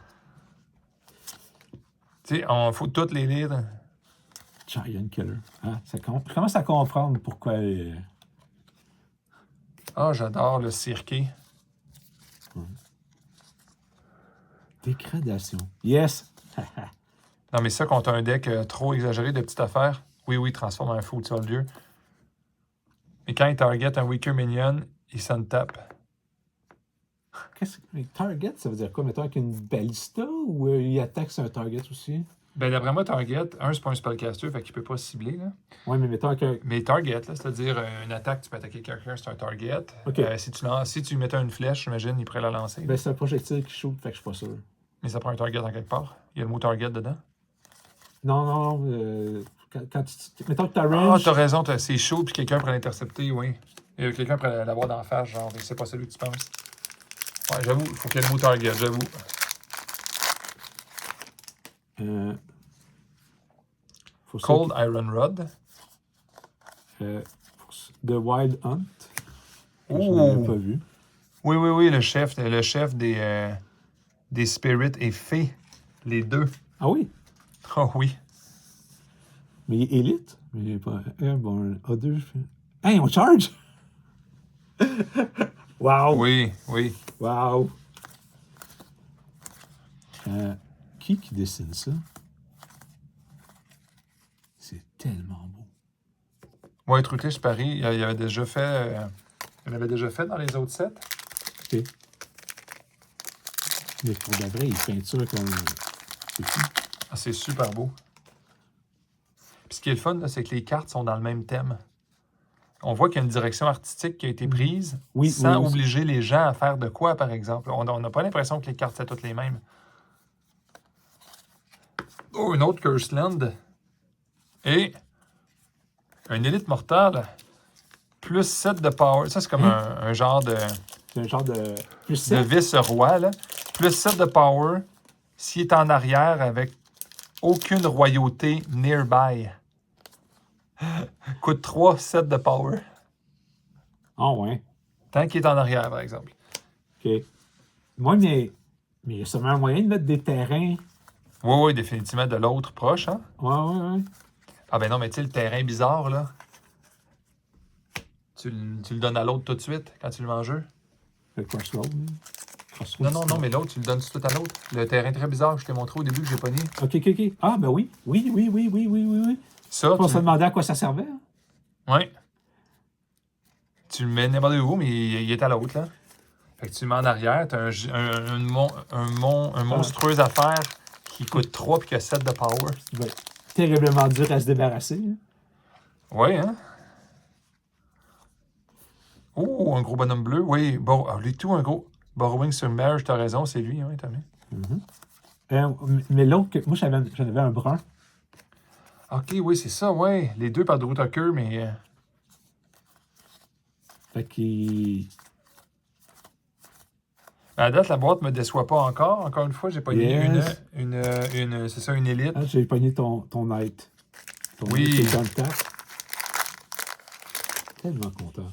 Tu sais, on faut toutes les lire. Giant Killer. Hein? Je commence à comprendre pourquoi... Ah, j'adore le cirquet. Dégradation. Yes! Non, mais ça, contre un deck trop exagéré de petites affaires, oui, transforme un fou soldier. Et quand il target un weaker minion, il s'en tape. Qu'est-ce que. Target, ça veut dire quoi? Mettons avec une ballista ou il attaque sur un target aussi? Ben, d'après moi, target, c'est pas un spellcaster, fait qu'il peut pas cibler, là. Ouais, mais mettons avec un. Mais target, là, c'est-à-dire une attaque, tu peux attaquer quelqu'un, c'est un target. Ok. Si tu mettais une flèche, j'imagine, il pourrait la lancer. Ben, c'est un projectile qui shoot, fait que je suis pas sûr. Mais ça prend un target en quelque part. Il y a le mot target dedans. Non. Quand tu. Mettons que ta Ah, range. t'as raison, c'est chaud, puis quelqu'un pourrait l'intercepter, oui. Et quelqu'un pourrait l'avoir d'en face, genre, mais c'est pas celui que tu penses. Ouais, j'avoue, il faut qu'il y ait le mot target, j'avoue. Cold Iron Rod. The Wild Hunt. Je Ouh! l'avais pas vu. Oui, le chef des Spirits et Fées, les deux. Ah oui? Oh oui. Mais il est élite? Mais il est pas Airborne. A2. Hey, on charge? Wow! Oui. Wow! Qui dessine ça? C'est tellement beau. Ouais, Truclé, je parie, il avait déjà fait. Il avait déjà fait dans les autres sets. OK. Mais pour de vrai, il peinture comme. C'est fou. Ah, c'est super beau. Puis ce qui est le fun, là, c'est que les cartes sont dans le même thème. On voit qu'il y a une direction artistique qui a été prise sans obliger les gens à faire de quoi, par exemple. On n'a pas l'impression que les cartes, c'est toutes les mêmes. Oh, une autre Curse Land. Et un élite mortale. Plus 7 de power. Ça, c'est comme un genre de... C'est un genre de. Plus de 7. vice-roi, là. Plus 7 de power s'il est en arrière avec aucune royauté nearby. Coûte 3, 7 de power. Ah ouais. Tant qu'il est en arrière, par exemple. OK. Moi, mais il y a sûrement un moyen de mettre des terrains. Oui, définitivement de l'autre proche, hein? Ouais. Ah ben non, mais tu sais, le terrain bizarre, là. Tu le donnes à l'autre tout de suite quand tu le mets en jeu. Le crossroad. Non, mais l'autre, tu le donnes tout de suite à l'autre. Le terrain très bizarre que je t'ai montré au début que j'ai pogné. OK. Ah, ben oui. Oui. Ça, On se demandait à quoi ça servait. Hein? Oui. Tu le mets n'importe où, mais il est à l'autre, là. Fait que tu le mets en arrière, t'as un monstrueuse affaire qui coûte 3 puis qui a 7 de power. Il va être terriblement dur à se débarrasser. Hein? Oui, hein? Oh, un gros bonhomme bleu. Oui, bon, lui tout, un gros. Borrowing Submerge, t'as raison, c'est lui, hein, t'as mis. Mais l'autre, moi, j'en avais un brun. Ok, oui, c'est ça, ouais. Les deux par Drew Tucker, mais. Fait qu'il. À date, la boîte me déçoit pas encore. Encore une fois, j'ai pogné une c'est ça, une élite. Ah, j'ai pogné ton Knight. Ton Oui. Knight, c'est dans le tas. Tellement content.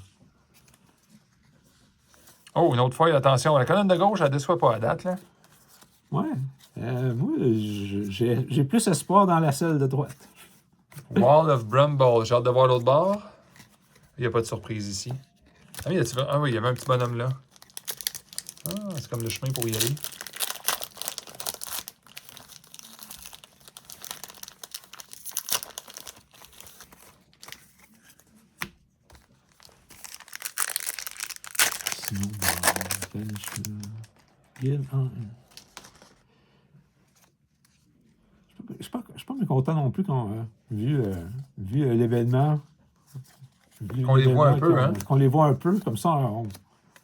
Oh, une autre fois, attention, la colonne de gauche, elle déçoit pas à date, là. Ouais. Moi, j'ai plus espoir dans la selle de droite. Wall of Bramble. J'ai hâte de voir l'autre bord. Il n'y a pas de surprise ici. Ah oui, il y avait un petit bonhomme là. Ah, c'est comme le chemin pour y aller. Sinon, je suis pas mécontent non plus quand, vu l'événement. Qu'on les voit un peu, hein? Qu'on les voit un peu, comme ça, on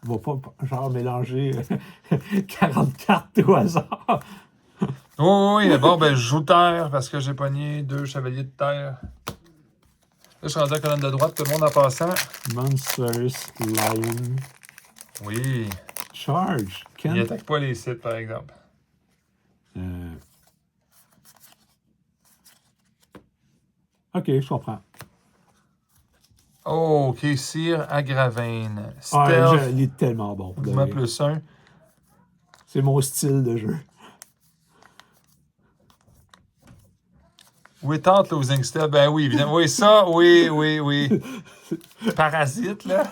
va pas genre mélanger 40 cartes au hasard. Oui, bon, ben, je joue terre parce que j'ai pogné 2 chevaliers de terre. Là, je suis rendu à la colonne de droite, tout le monde en passant. Monsters, Lion. Oui. Charge. Il n'attaque pas les sites, par exemple. Ok, je comprends. Oh, ok, Sire Agravane. Ah, il est tellement bon. Mouvement plus 1. C'est mon style de jeu. Without losing step, ben oui, évidemment. Oui, ça, oui. Parasite, là.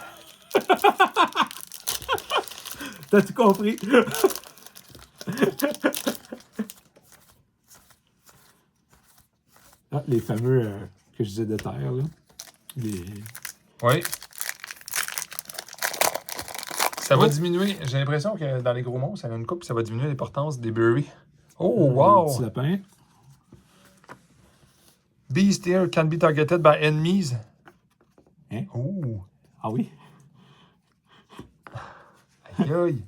T'as-tu compris? Ah, les fameux que je disais de terre, là. Les... Oui. Ça va diminuer. J'ai l'impression que dans les gros monstres, ça a une coupe, ça va diminuer l'importance des berries. Oh, Les wow! petits lapins. Beast here can be targeted by enemies. Hein? Oh! Ah oui? Aïe aïe!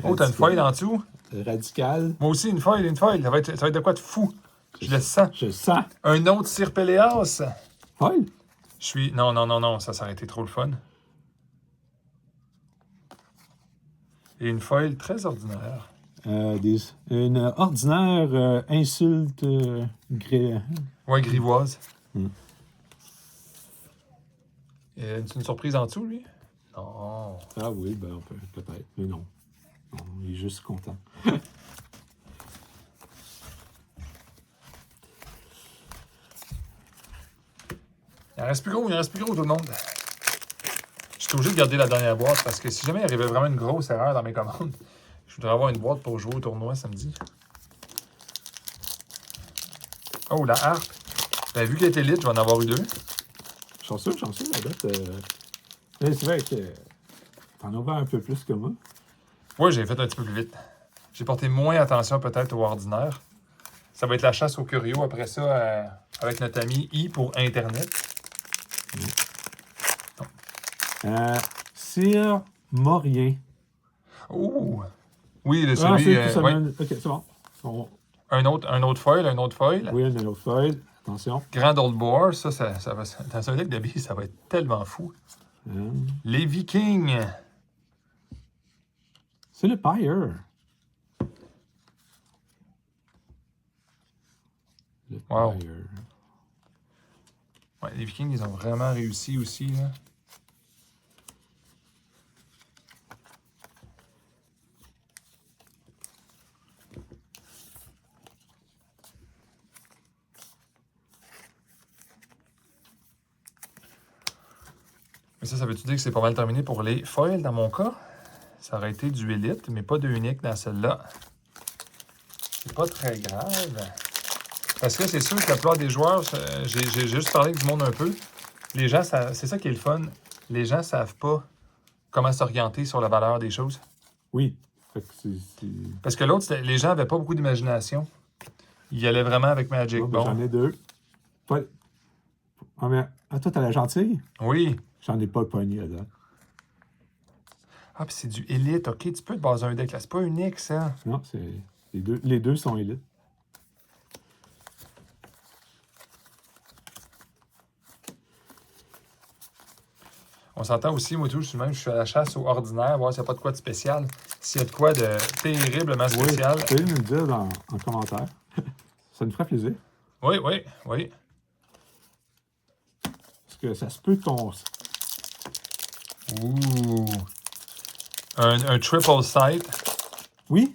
Oh, t'as une feuille en dessous? Radical. Moi aussi, une feuille, une feuille. Ça va être de quoi de fou. Je le sens. Je sens. Un autre Sirpéléas. Folle? Je suis... Non, non, non, non. Ça aurait été trop le fun. Et une feuille très ordinaire. Une ordinaire insulte Ouais, grivoise. Mm. Une surprise en dessous, lui? Non. Ah oui, ben on peut, peut-être, mais non. Non, il est juste content. Il en reste plus gros, tout le monde. Je suis obligé de garder la dernière boîte parce que si jamais il arrivait vraiment une grosse erreur dans mes commandes, je voudrais avoir une boîte pour jouer au tournoi samedi. Oh, la harpe. Ben, vu qu'elle est élite, je vais en avoir eu 2. Chanceux, la date. Mais c'est vrai que t'en as ouvert un peu plus que moi. Oui, j'ai fait un petit peu plus vite. J'ai porté moins attention peut-être au ordinaire. Ça va être la chasse aux curieux après ça avec notre ami I pour Internet. Sir Morien. Oh! Oui, le Ah, celui... c'est tout ça. ouais. Ok, c'est bon. Un autre foil, un autre foil. Oui, une autre feuille. Attention. Grand Old Boar, ça va... Dans un deck de billes, ça va être tellement fou. Les Vikings. C'est le Pyre. Le Wow. Pyre. Ouais, les Vikings, ils ont vraiment réussi aussi, là. Mais ça veut-tu dire que c'est pas mal terminé pour les foils dans mon cas? Ça aurait été du élite, mais pas de unique dans celle-là. C'est pas très grave. Parce que c'est sûr que la plupart des joueurs, j'ai juste parlé avec du monde un peu. Les gens, c'est ça qui est le fun. Les gens savent pas comment s'orienter sur la valeur des choses. Oui. Fait que Parce que l'autre, les gens avaient pas beaucoup d'imagination. Ils allaient vraiment avec Magic. Oh, ben, j'en ai 2. Toi, toi, t'as la gentille? Oui. J'en ai pas le poignet là-dedans. Ah, puis c'est du élite. OK, tu peux te baser un deck là. C'est pas unique, ça. Non, c'est. Les deux sont élites. On s'entend aussi, moi, tout, je suis à la chasse au ordinaire, voir s'il n'y a pas de quoi de spécial. S'il y a de quoi de terriblement spécial. Oui, tu peux nous le dire en commentaire. Ça nous ferait plaisir. Oui, oui, oui. Parce que ça se peut qu'on... Ouh. Un triple sight. Oui?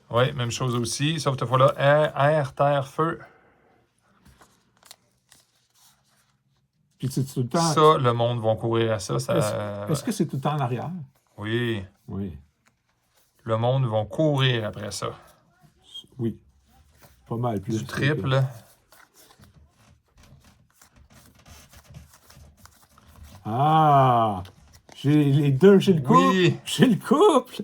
Oui, même chose aussi. Sauf cette fois-là, air, terre, feu. Puis c'est tout le temps... Ça, le monde va courir à ça. Est-ce que c'est tout le temps en arrière? Oui. Oui. Le monde va courir après ça. Oui. Pas mal plus. Du triple. Ah! J'ai les deux, j'ai le couple! Oui. J'ai le couple!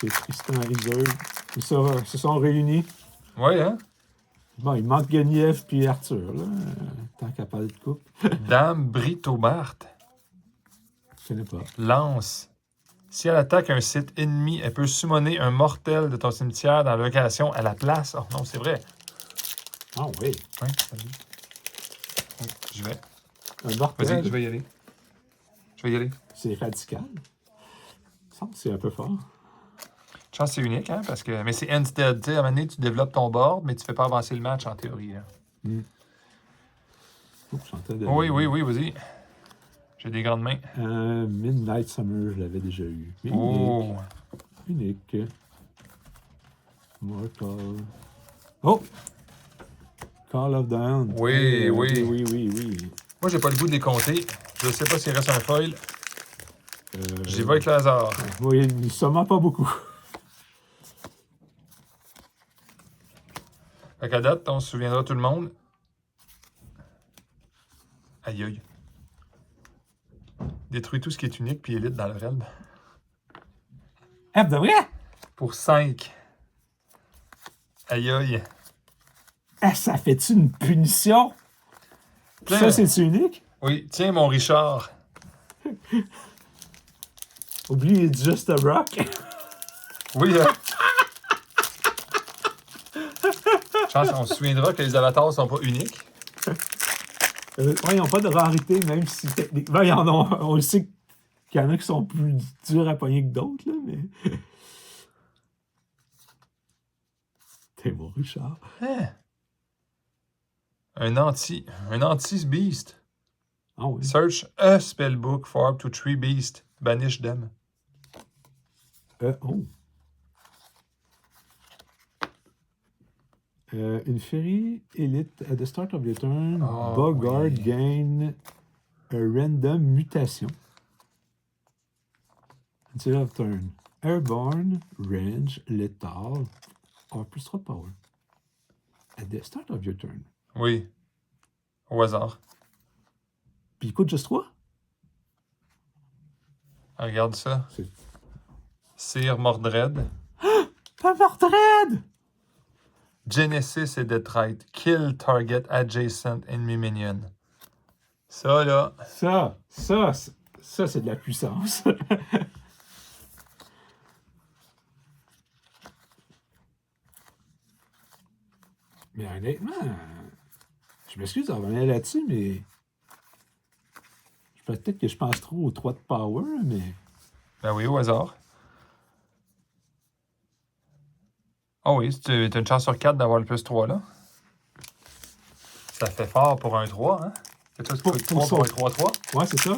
Chez Tristan et Isolde. Ils se sont réunis. Oui, hein? Bon, il manque Guenièvre puis Arthur, là. Tant qu'à parler de couple. Dame Britobart. Je connais pas. Lance. Si elle attaque un site ennemi, elle peut summoner un mortel de ton cimetière dans la location à la place. Oh non, c'est vrai. Ah oui. Oui, vas-y. Oui, je vais. Un mortel. Vas-y, je vais y aller. Je vais y aller. C'est radical. Il me semble que c'est un peu fort. Je pense que c'est unique, hein, parce que... Mais c'est instead. Tu sais, à un moment donné, tu développes ton board, mais tu fais pas avancer le match en théorie. Là. Oh, j'entends Oui, oui, oui, vas-y. J'ai des grandes mains. Midnight Summer, je l'avais déjà eu. Mais Oh! unique. Mortal. Oh! Call of Dawn. Oui, oui. Oui. Moi, j'ai pas le goût de les compter. Je sais pas s'il reste un foil. J'y vais avec le hasard. Oui, sûrement pas beaucoup. Fait qu'à date, on se souviendra tout le monde. Aïe aïe. Détruis tout ce qui est unique puis élite dans le realm. Ah, de vrai? Pour 5. Aïe aïe. Ah, ça fait-tu une punition? Plein. Ça, c'est unique? Oui, tiens mon Richard. Oublie Just a Rock. Oui, je pense qu'on se souviendra que les avatars sont pas uniques. Ouais, ils n'ont pas de rarité, même si techniquement, ils en ont. On le sait qu'il y en a qui sont plus durs à pogner que d'autres, là, mais. T'es mon Richard. Hein? Un anti-beast. Ah oui. Search a spellbook for up to 3 beasts. Banish them. Oh. Une fairy élite, at the start of your turn, Oh, Bogart oui. gain a random mutation. Until of turn. Airborne, range, lethal, or plus 3 power. At the start of your turn. Oui. Au hasard. Puis il coûte juste 3? Regarde ça. C'est Sir Mordred. pas Mordred! Genesis et Detrite. Kill target adjacent enemy minion. Ça, là. Ça, c'est de la puissance. Mais honnêtement, je m'excuse de revenir là-dessus, mais peut-être que je pense trop aux 3 de power, mais Ben oui, au hasard. Ah oui, t'as une chance sur 4 d'avoir le plus 3 là. Ça fait fort pour un 3, hein? C'est toi, tu Pour- coûtes pour 3 pour un ça. 3-3. ouais, c'est ça.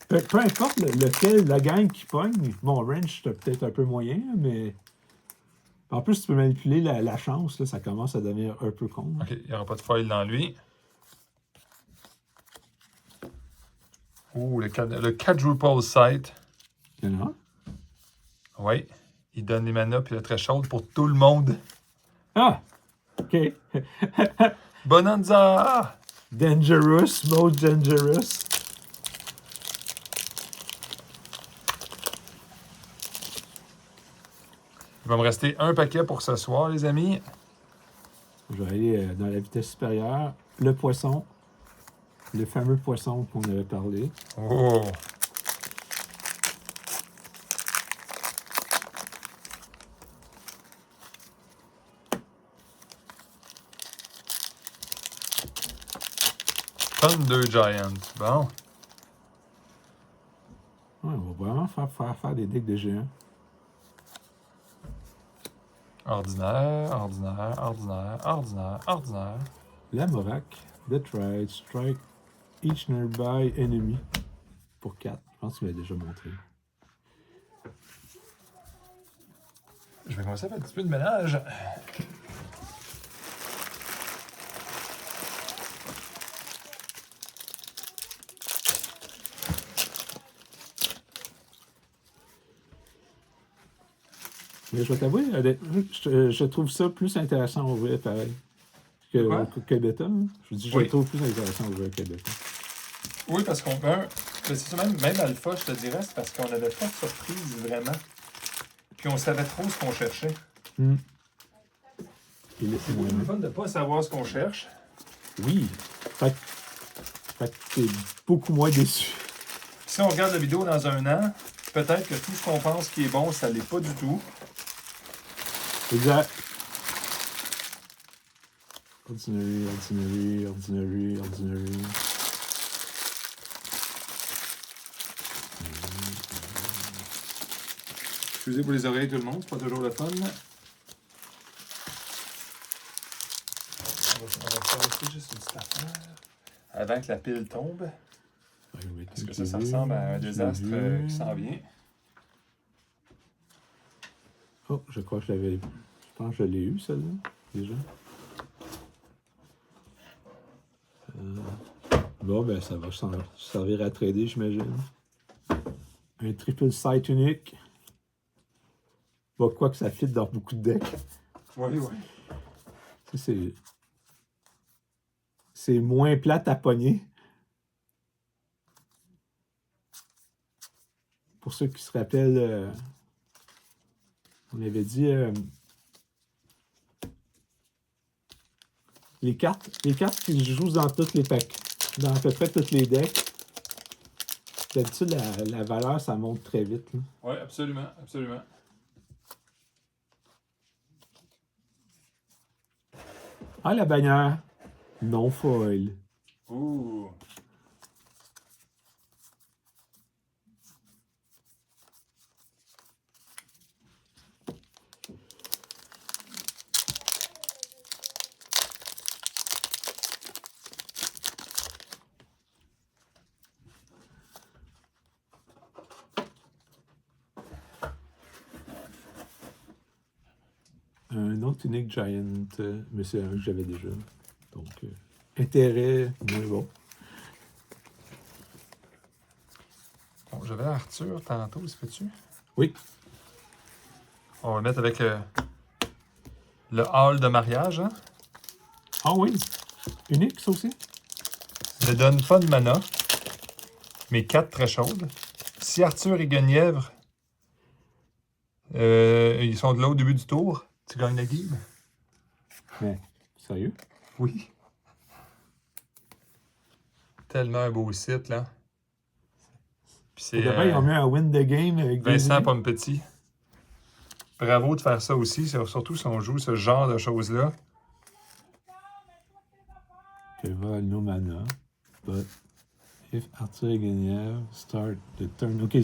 Peu importe lequel, la gang qui pogne, mon range, c'est peut-être un peu moyen, mais en plus, tu peux manipuler la chance, là, ça commence à devenir un peu con. Ok, il n'y aura pas de foil dans lui. Ouh, le quadruple sight. Il y en a un? Oui. Il donne les mana puis la très chaude pour tout le monde. Ah! OK. Bonanza! Dangerous, most dangerous. Il va me rester un paquet pour ce soir, les amis. Je vais aller dans la vitesse supérieure. Le poisson. Le fameux poisson qu'on avait parlé. Oh! Thunder Giant. Bon. Ouais, on va vraiment faire des dégâts de géants. Ordinaire, ordinaire, ordinaire, ordinaire, ordinaire. La Morak, Detrite, strike each nearby enemy. Pour 4. Je pense que tu l'as déjà montré. Je vais commencer à faire un petit peu de ménage. Mais je vais t'avouer, je trouve ça plus intéressant à ouvrir pareil. Quoi? Que bêta. Hein. Je dis, je Oui. le trouve plus intéressant à ouvrir que bêta. Oui, parce qu'on peut. C'est ça, même alpha, je te dirais, c'est parce qu'on n'avait pas de surprise vraiment. Puis on savait trop ce qu'on cherchait. Hmm. Et là, C'est beaucoup plus fun de ne pas savoir ce qu'on cherche. Oui. Fait que t'es beaucoup moins déçu. Si on regarde la vidéo dans un an, peut-être que tout ce qu'on pense qui est bon, ça l'est pas du tout. Exact. Ordinary, ordinary, ordinary, ordinary. Excusez pour les oreilles tout le monde, c'est pas toujours le fun. On va faire juste une petite affaire avant que la pile tombe. Parce que ça ressemble à un désastre qui s'en vient. Oh, je crois que je l'avais. Je pense que je l'ai eu, celle-là, déjà. Bon, ben, ça va servir à trader, j'imagine. un triple site unique. Bah, quoi que ça fit dans beaucoup de decks. Oui, oui. Ça, c'est moins plate à pogner. Pour ceux qui se rappellent, on avait dit les cartes qui jouent dans tous les packs, dans à peu près tous les decks. D'habitude, la valeur, ça monte très vite. Oui, absolument, absolument. Ah, la bannière. Non foil. Ouh. Un autre unique Giant, mais c'est un que j'avais déjà. Donc, intérêt moins bon. Bon, j'avais Arthur tantôt, se fait-tu? Oui. On va mettre avec le hall de mariage. Hein? Ah oui. Unique, ça aussi? Ne donne pas de mana, mais 4 très chaudes. Si Arthur et Guenièvre ils sont de là au début du tour, tu gagnes la game. Mais, sérieux? Oui. Tellement un beau site, là. Puis c'est Ils ont mis un win the game avec Vincent des Pompetit. Bravo de faire ça aussi, surtout si on joue ce genre de choses-là. Keva no mana, but if Arthur et Guenièvre start the turn. Ok,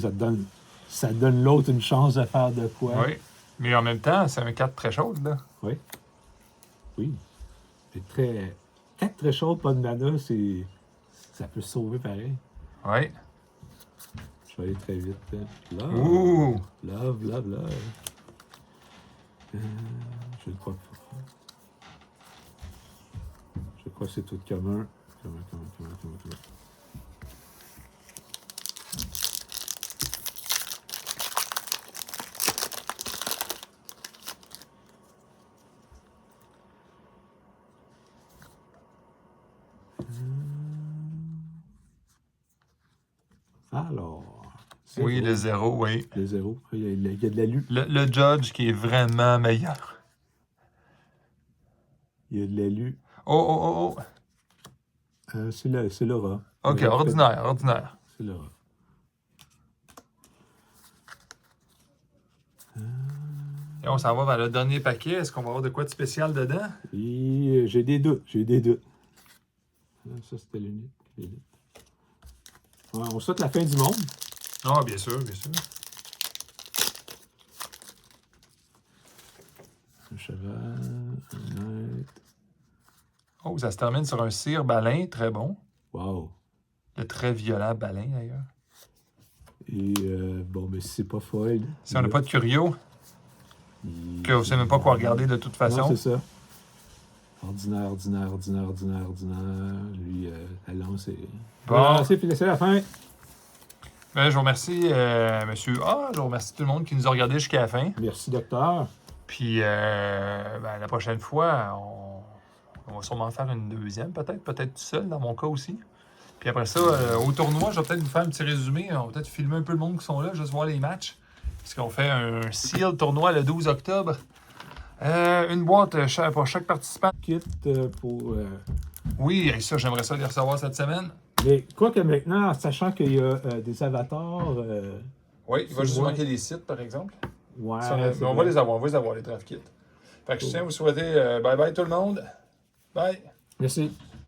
ça donne l'autre une chance de faire de quoi. Oui. Mais en même temps, c'est un 4 très chaud, là. Oui. Oui. C'est très. 4 très chaudes, pas de mana, c'est. Ça peut se sauver pareil. Oui. Je vais aller très vite. Love. Ouh! Love, love, love. Je ne crois pas. Je crois que c'est tout commun. Commun. Alors. Oui, le 0, oui. Le 0. Il y a de l'alu. Le judge qui est vraiment meilleur. Il y a de l'alu. Oh! C'est Laura. OK, ordinaire. C'est Laura. Et on s'en va vers le dernier paquet. Est-ce qu'on va avoir de quoi de spécial dedans? Et j'ai des doutes. Ça, c'était l'unique. Ouais, on souhaite la fin du monde. Ah, bien sûr. Un cheval, un maître. Oh, ça se termine sur un cire balin, très bon. Wow. Le très violent balin, d'ailleurs. Et bon, mais si c'est pas foil. Si on n'a pas de curio, que vous ne savez même pas quoi regarder de toute façon. Non, c'est ça. Ordinaire. Lui, la lance est. Bon. C'est la fin. Ben, je vous remercie, monsieur A. Je vous remercie tout le monde qui nous a regardé jusqu'à la fin. Merci, docteur. Puis, la prochaine fois, on va sûrement faire une deuxième, peut-être tout seul, dans mon cas aussi. Puis après ça, au tournoi, je vais peut-être vous faire un petit résumé. On va peut-être filmer un peu le monde qui sont là, juste voir les matchs. Puisqu'on fait un seal tournoi le 12 octobre. Une boîte pour chaque participant. Kit pour. Oui, et ça, j'aimerais ça les recevoir cette semaine. Mais quoi que maintenant, sachant qu'il y a des avatars. Oui, il va juste ouais. manquer les sites, par exemple. Ouais. Mais on va les avoir, les draft kits. Fait que je tiens à vous souhaiter bye bye tout le monde. Bye. Merci.